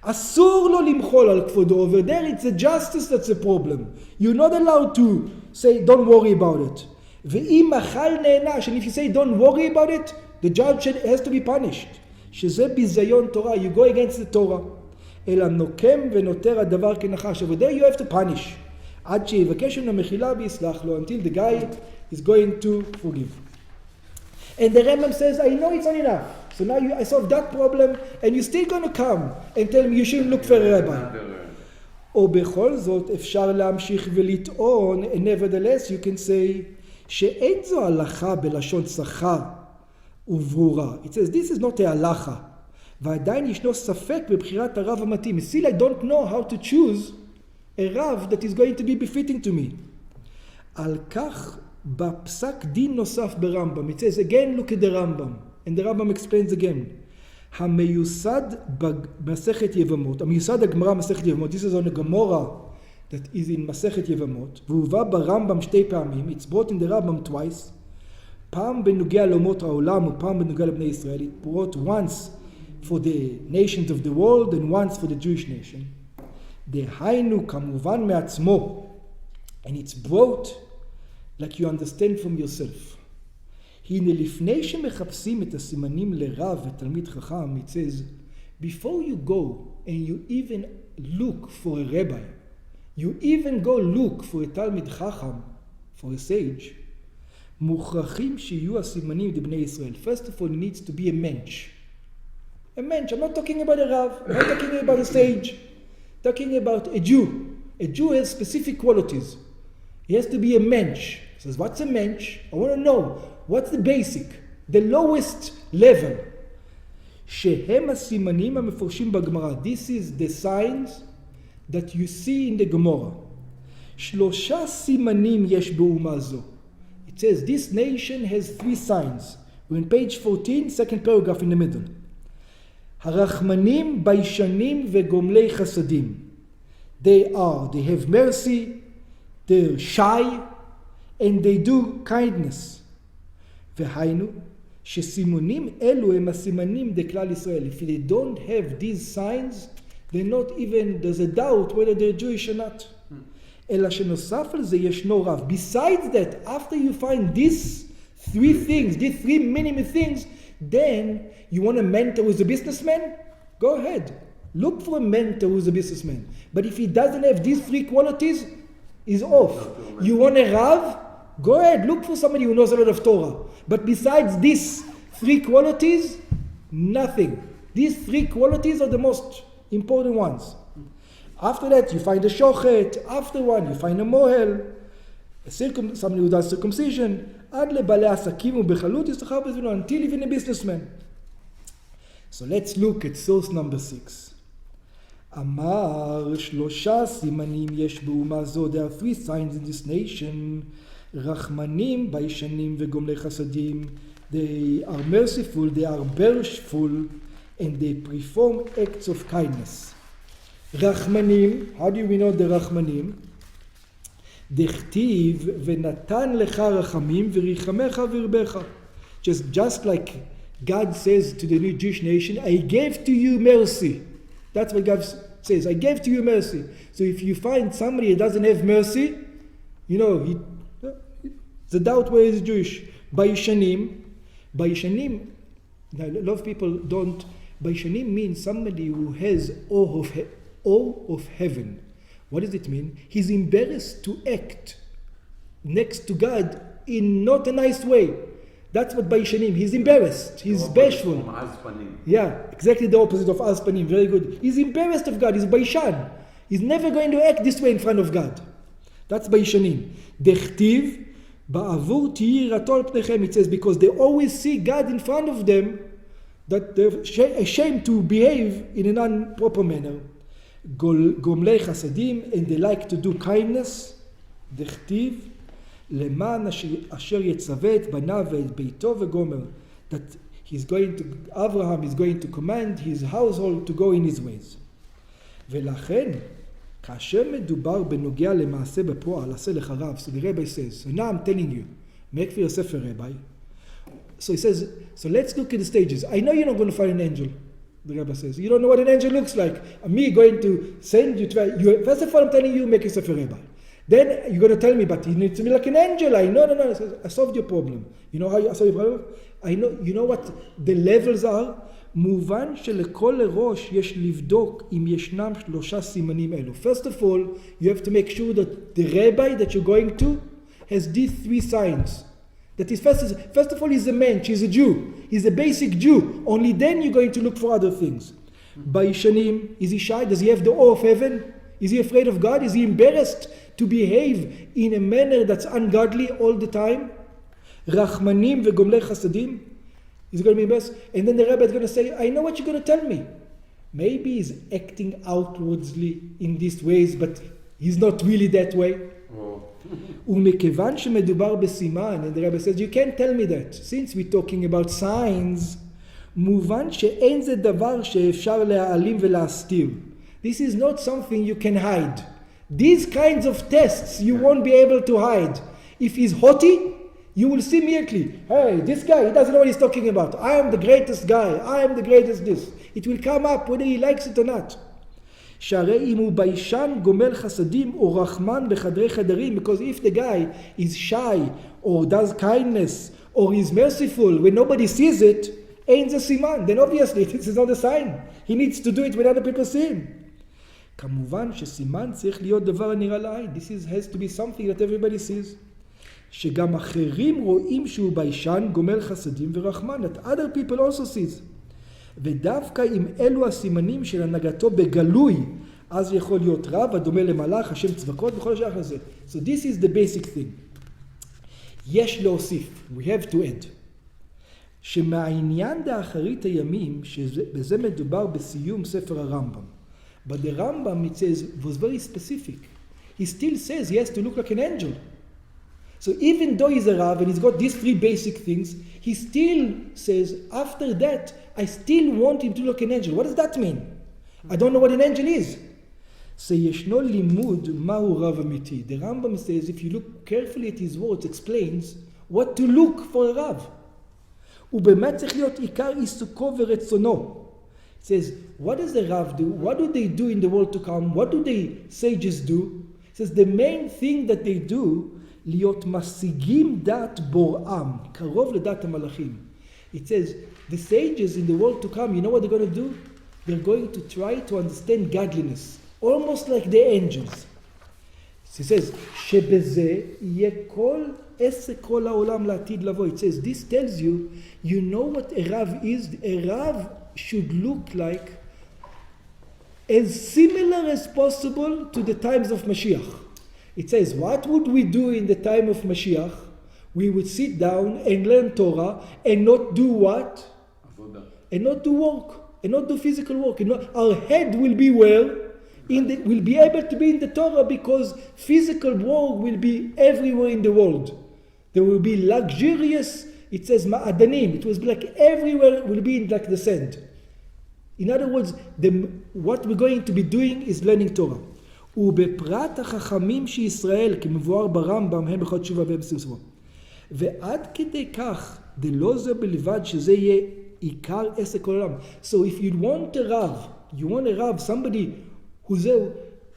אסור לו למחול על כבודו. Over there it's the justice that's the problem. You're not allowed to say don't worry about it. ואם מחל נענש, and if you say don't worry about it, the judge has to be punished. שזה ביזיון תורה. You go against the Torah. אלא נוקם ונותר הדבר כנחש. Over there you have to punish. עד שיבקש ממנו מחילה ויסלח לו, until the guy is going to forgive. And the Rambam says, I know it's not enough. So now I solved that problem, and you're still going to come and tell me you shouldn't look for a rabbi. או בכל זאת אפשר להמשיך ולטעון, and nevertheless you can say, שאין זו הלכה בלשון שכר וברורה. It says, this is not a halacha. ועדיין ישנו ספק בבחירת הרב המתאים. Still I don't know how to choose a rav that is going to be befitting to me. על כך בפסק דין נוסף ברמב"ם. It says again, look at the Rambam. And the Rambam explains again. המיוסד במסכת יבמות, המיוסד הגמרא מסכת יבמות, this is on a Gemara that is in מסכת יבמות, והובא ברמב"ם 2 פעמים, it's brought in the Rambam twice, פעם בנוגע לאומות העולם ופעם בנוגע לבני ישראל, it brought once for the nations of the world and once for the Jewish nation. דהיינו כמובן מעצמו, and it's brought like you understand from yourself. הנה לפני שמחפשים את הסימנים לרב ותלמיד חכם, it says, before you go and you even look for a rabbi, you even go look for a תלמיד חכם, for a sage, מוכרחים שיהיו הסימנים לבני ישראל. First of all, it needs to be a mensch. A mensch, I'm not talking about a rav, I'm not talking about a sage, I'm talking about a Jew. A Jew has specific qualities. He has to be a mensch. He says, what's a mensch? I want to know. What's the basic? The lowest level. שהם הסימנים המפורשים בגמרא. This is the signs that you see in the Gemara. 3 סימנים יש באומה זו. It says this nation has 3 signs. We're in page 14, second paragraph in the middle. הרחמנים, ביישנים וגומלי חסדים. They have mercy, they're shy, and they do kindness. והיינו, שסימונים אלו הם הסימנים דכלל ישראל. If they don't have these signs, they're not even, there's a doubt whether they're Jewish or not. אלא שנוסף על זה ישנו רב. Besides that, after you find these 3 things, these 3 minimum things, then you want a mentor who's a businessman? Go ahead. Look for a mentor who's a businessman. But if he doesn't have these 3 qualities, he's off. You want a rav? Go ahead, look for somebody who knows a lot of Torah. But besides these three qualities, nothing. These three qualities are the most important ones. After that, you find a shochet. After one, you find a mohel. Somebody who does circumcision. Until even a businessman. So let's look at source number 6. Amar shlosha simanim yesh b'uma zo. There are 3 signs in this nation. Rachmanim, baishanim, vegomlei chasadim. They are merciful, they are bashful, and they perform acts of kindness. Rachmanim, how do we know the Rachmanim? Dechtiv v'natan lecha rachamim v'richamecha v'irbecha. Just like God says to the new Jewish nation, I gave to you mercy. That's what God says, I gave to you mercy. So if you find somebody that doesn't have mercy, the doubt where he's Jewish. Baishanim, a lot of people don't. Baishanim means somebody who has awe of heaven. What does it mean? He's embarrassed to act next to God in not a nice way. That's what Baishanim. He's embarrassed. He's bashful. Yeah, exactly the opposite of Aspanim. Very good. He's embarrassed of God. He's Baishan. He's never going to act this way in front of God. That's Baishanim. Dechtiv ba'avur ti'i rato al pnechem. It says because they always see God in front of them, that they're ashamed to behave in an improper manner. Gomlei chasadim, and they like to do kindness. Dechtiv למען אשר יצווה את בניו ואת ביתו וגומר, that Abraham is going to command his household to go in his ways. ולכן, כאשר מדובר בנוגע למעשה בפועל, עשה לך רב, so the Rebbe says, so now I'm telling you, make for yourself a rabbi. So he says, so let's look at the stages. I know you're not going to find an angel, the Rebbe says. You don't know what an angel looks like. Me going to send you to, first of all, I'm telling you, make yourself a rabbi. Then you're going to tell me, but he needs to be like an angel. I know, no. I solved your problem. You know how I solved your problem? I know, you know what the levels are? מובן שלכל ראש יש לבדוק אם ישנם 3 סימנים אלו. First of all, you have to make sure that the rabbi that you're going to has these 3 signs. That is first of all, he's a mensch, he's a Jew. He's a basic Jew. Only then you're going to look for other things. Baishanim, is he shy? Does he have the awe of heaven? Is he afraid of God? Is he embarrassed to behave in a manner that's ungodly all the time? Rachmanim vegomlei chasadim. He's going to be embarrassed. And then the Rebbe is going to say, I know what you're going to tell me. Maybe he's acting outwardly in these ways, but he's not really that way. ומכיוון שמדובר בסימן, and the Rebbe says, you can't tell me that. Since we're talking about signs, מובן שאין זה דבר שאפשר להעלים ולהסתיר. This is not something you can hide. These kinds of tests you won't be able to hide. If he's haughty, you will see immediately, hey, this guy, he doesn't know what he's talking about. I am the greatest guy. I am the greatest this. It will come up whether he likes it or not. שהרי אם הוא ביישן גומל חסדים או רחמן בחדרי חדרים, because if the guy is shy or does kindness or is merciful when nobody sees it, ain't the siman, then obviously this is not a sign. He needs to do it when other people see him. כמובן שסימן צריך להיות דבר הנראה לעין. This has to be something that everybody sees. שגם אחרים רואים שהוא ביישן גומל חסדים ורחמן, that other people also sees. ודווקא אם אלו הסימנים של הנהגתו בגלוי, אז יכול להיות רב הדומה למלאך, השם צבקות וכל השייך לזה. So this is the basic thing. יש להוסיף, we have to add, שמעניין דאחרית הימים, שבזה מדובר בסיום ספר הרמב"ם. But the Rambam, it says, was very specific. He still says he has to look like an angel. So even though he's a Rav and he's got these 3 basic things, he still says, after that, I still want him to look like an angel. What does that mean? I don't know what an angel is. So ישנו לימוד מהו רב אמיתי. The Rambam says, if you look carefully at his words, explains what to look for a Rav. ובאמת צריך להיות עיקר עיסוקו ורצונו. It says, what does the Rav do? What do they do in the world to come? What do the sages do? It says, the main thing that they do, להיות משיגים דעת בוראם, קרוב לדעת המלאכים. It says, the sages in the world to come, you know what they're going to do? They're going to try to understand godliness, almost like the angels. So he says, שבזה יהיה כל עסק כל העולם לעתיד לבוא. It says, this tells you, you know what a Rav is? A Rav should look like as similar as possible to the times of Mashiach. It says, what would we do in the time of Mashiach? We would sit down and learn Torah and not do what?
עבודה.
And not do work, and not do physical work. Our head will be will be able to be in the Torah because physical work will be everywhere in the world. There will be luxurious, it says ma'adanim, it was like everywhere will be like the sand. In other words, what we're going to be doing is learning Torah. ובפרט החכמים שישראל, כמבואר ברמב"ם, הם בכל תשובה והם בספרו. ועד כדי כך, דלא זה בלבד שזה יהיה עיקר עסק כל העולם. So if you want a Rav, somebody who's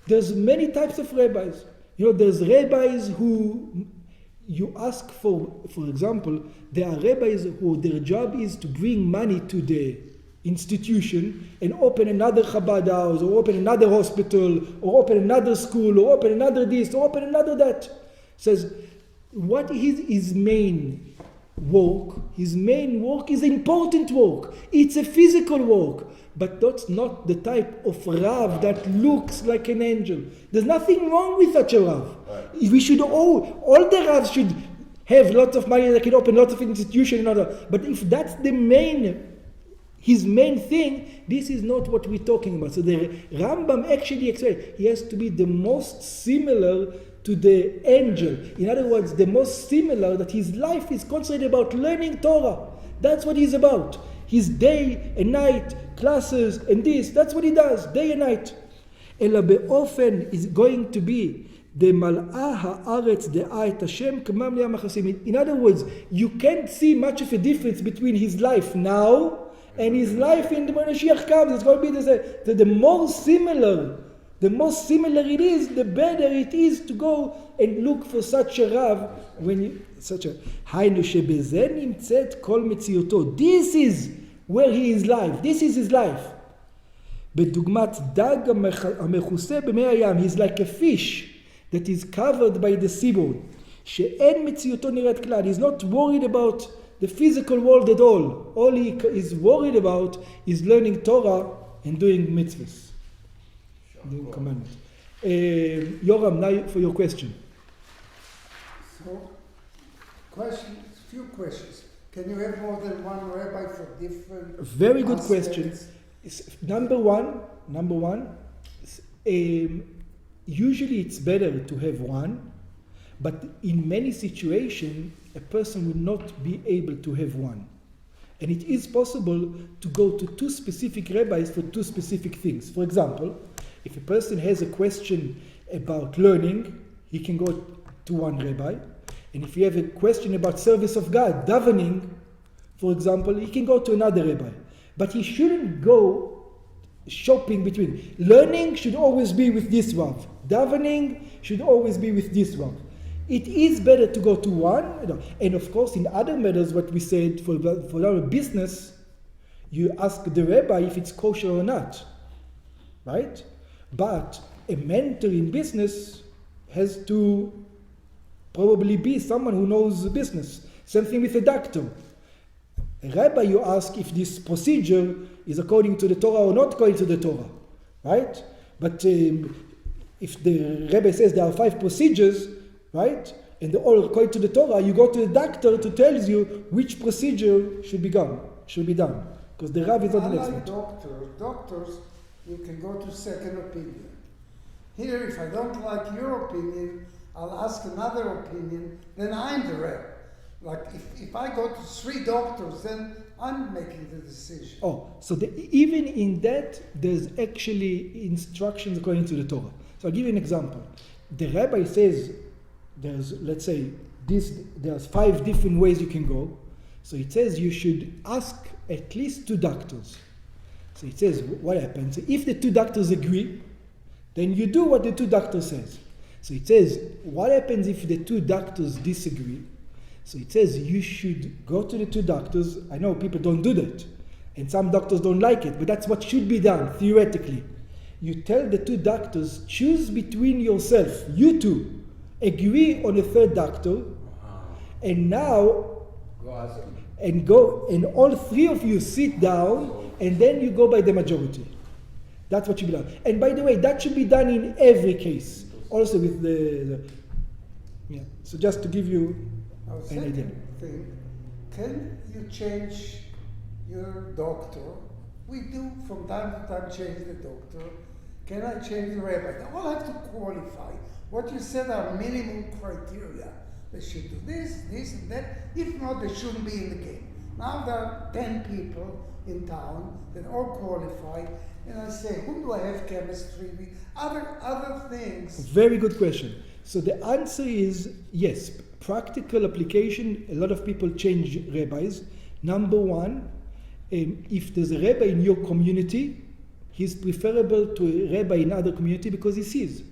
there's many types of rabbis. There's rabbis who you ask for example, there are rabbis who their job is to bring money to the institution and open another Chabad house, or open another hospital, or open another school, or open another this, or open another that. Says, what is his main work? His main work is important work. It's a physical work. But that's not the type of Rav that looks like an angel. There's nothing wrong with such a Rav. We should all the Ravs should have lots of money, they can open lots of institutions and all that. But if that's his main thing, this is not what we're talking about. So the Rambam actually explains, he has to be the most similar to the angel. In other words, the most similar, that his life is concentrated about learning Torah. That's what he's about. His day and night, classes and this, that's what he does, day and night. אלא באופן is going to be דמלאה הארץ דעה את השם כמם לים החסים. In other words, you can't see much of a difference between his life now and his life when Mashiach comes. It's going to be the more similar it is, the better it is to go and look for such a Rav היינו שבזה נמצאת כל מציאותו. This is where he is life. This is his life. בדוגמת דג המכוסה במי הים. He's like a fish that is covered by the seaboard. שאין מציאותו נראית כלל. He's not worried about the physical world at all. All he is worried about is learning Torah and doing mitzvahs. Doing commandments. Yoram, now for your question.
So, few questions. Can you have more than one rabbi for different
Very good
aspects?
question. Number one, usually it's better to have one, but in many situations, a person will not be able to have one. And it is possible to go to two specific rabbis for two specific things. For example, if a person has a question about learning, he can go to one rabbi. And if you have a question about service of God, davening, for example, he can go to another rabbi. But he shouldn't go shopping between. Learning should always be with this Rav. Davening should always be with this Rav. It is better to go to one. And of course, in other matters, what we said, for our business, you ask the rabbi if it's kosher or not. Right? But a mentor in business has to probably be someone who knows the business. Same thing with a doctor. A rabbi, you ask if this procedure is according to the Torah or not according to the Torah, right? But if the rabbi says there are 5 procedures, right, and they're all according to the Torah, you go to the doctor to tell you which procedure should be done, because the rabbi is not an expert.
Doctors, you can go to second opinion. Here, if I don't like your opinion, I'll ask another opinion, then I'm the rep. Like if I go to 3 doctors, then I'm making the decision.
Oh, so even in that, there's actually instructions according to the Torah. So I'll give you an example. The rabbi says there's 5 different ways you can go. So it says you should ask at least 2 doctors. So it says what happens. If the 2 doctors agree, then you do what the 2 doctors says. So it says, what happens if the 2 doctors disagree? So it says you should go to the 2 doctors. I know people don't do that. And some doctors don't like it, but that's what should be done, theoretically. You tell the 2 doctors, choose between yourself, you 2, agree on a 3rd doctor, And now,
Go ask him.
and all three of you sit down, and then you go by the majority. That's what should be done. And by the way, that should be done in every case. Also with yeah. So just to give you
Our
an idea.
second thing, can you change your doctor? We do from time to time change the doctor. Can I change the rabbi? They all have to qualify. What you said are minimum criteria. They should do this, this, and that. If not, they shouldn't be in the game. Now there are 10 people in town that all qualify, and I say, who do I have chemistry with? Other things.
Very good question. So the answer is yes. Practical application, a lot of people change rabbis. Number one, if there's a rabbi in your community, he's preferable to a rabbi in other community because he sees.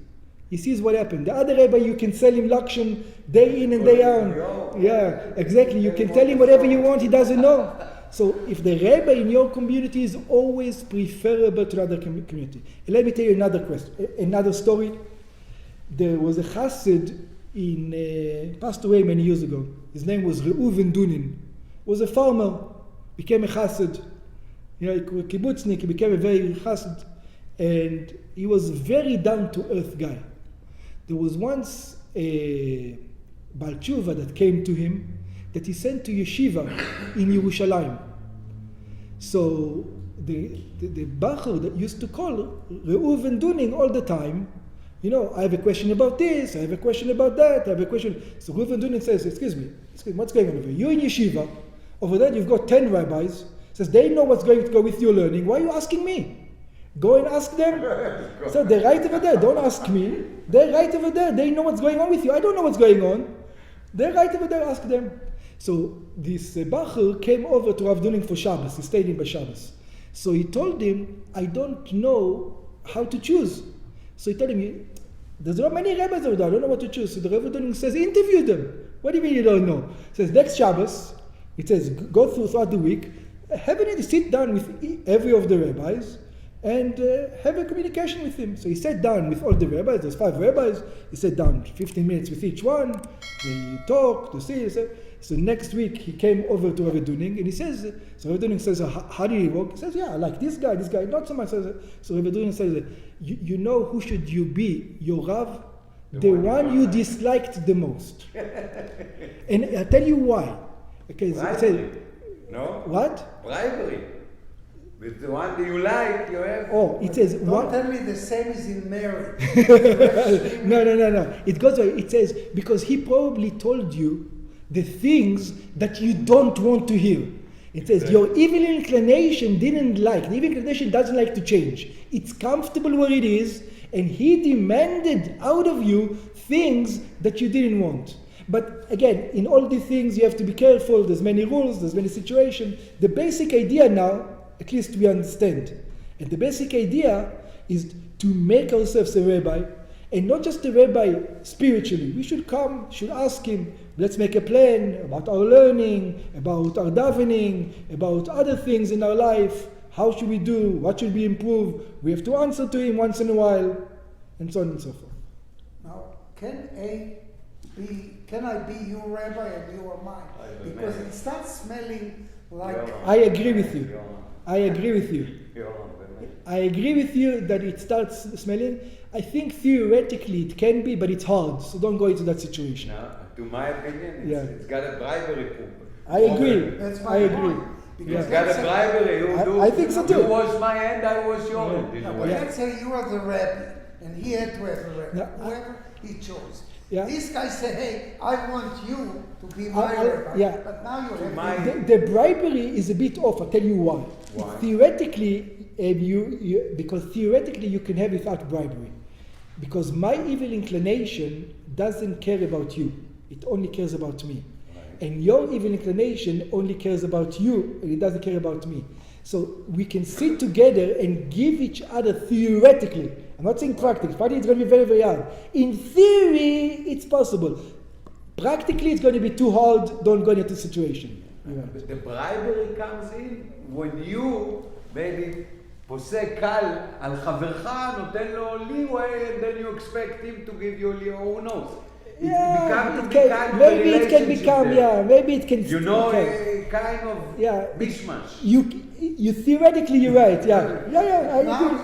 He sees what happened. The other rabbi, you can sell him lakshan day in and day out. Yeah, exactly. You can tell him whatever you want, he doesn't know. So if the rabbi in your community is always preferable to another community. And let me tell you another story. There was a chassid passed away many years ago. His name was Reuven Dunin. Was a farmer, became a chassid. He was a kibbutznik, he became a very chassid. And he was a very down-to-earth guy. There was once a Baal Tshuva that came to him that he sent to yeshiva in Yerushalayim. So the Bacher that used to call Reuven Dunin all the time, I have a question about this, I have a question about that, I have a question. So Reuven Dunin says, excuse me, what's going on over here? You're in yeshiva, over there you've got 10 rabbis, says they know what's going to go with your learning, why are you asking me? Go and ask them. So they're right over there, don't ask me. They're right over there, they know what's going on with you, I don't know what's going on. They're right over there, ask them. So this Bacher came over to Rav Dunin for Shabbos, he stayed in by Shabbos. So he told him, I don't know how to choose. So he told him, there's not many rabbis over there, I don't know what to choose. So the Rav Dunin says, interview them. What do you mean you don't know? He says, next Shabbos, it says, go throughout the week, have a sit down with every of the rabbis, and have a communication with him. So he sat down with all the rabbis, there's 5 rabbis, he sat down 15 minutes with each one, they talked, they see. So next week he came over to Rav Dunin and he says, so Rav Dunin says, how did he work? He says, yeah, I like this guy, not so much. So Rav Dunin says, you know who should you be, your Rav? The one you disliked the most. And I'll tell you why. Okay, so it says,
no?
What?
Bribery. With the one that you like, you have.
Oh, it says
Don't tell me the same is in marriage.
No. It goes away. It says, because he probably told you the things that you don't want to hear. It says, your evil inclination the evil inclination doesn't like to change. It's comfortable where it is, and he demanded out of you things that you didn't want. But again, in all these things, you have to be careful. There's many rules, there's many situations. The basic idea now, at least we understand. And the basic idea is to make ourselves a rabbi, and not just a rabbi spiritually. We should ask him, let's make a plan about our learning, about our davening, about other things in our life. How should we do? What should we improve? We have to answer to him once in a while, and so on and so forth.
Now, can I be your rabbi and you are mine? Because it starts smelling like...
I agree with you. I agree with you that it starts smelling. I think theoretically it can be, but it's hard, so don't go into that situation.
No, to my opinion, it's got a bribery purpose.
I agree.
That's my
I agree.
point.
It's got a bribery.
I think so too.
You wash my hand, I wash your hand.
No, but let's say you are the rabbi, and he had to have a rabbi. Whoever he chose.
Yeah.
This guy said, hey, I want you to be my rabbi, but now you have
the bribery is a bit off. I'll tell you why. Theoretically, because theoretically you can have without bribery. Because my evil inclination doesn't care about you. It only cares about me. Right. And your evil inclination only cares about you, and it doesn't care about me. So we can sit together and give each other theoretically. I'm not saying practically. Practically it's going to be very, very hard. In theory, it's possible. Practically, it's going to be too hard. Don't go into the situation.
But the bribery comes in when you maybe פוסק קל על חברך, נותן לו leeway, and then you expect him to give you leeway. Who knows?
maybe it can become, maybe it can.
You know, a kind of mishmash.
You theoretically, you're right. Yeah. I agree.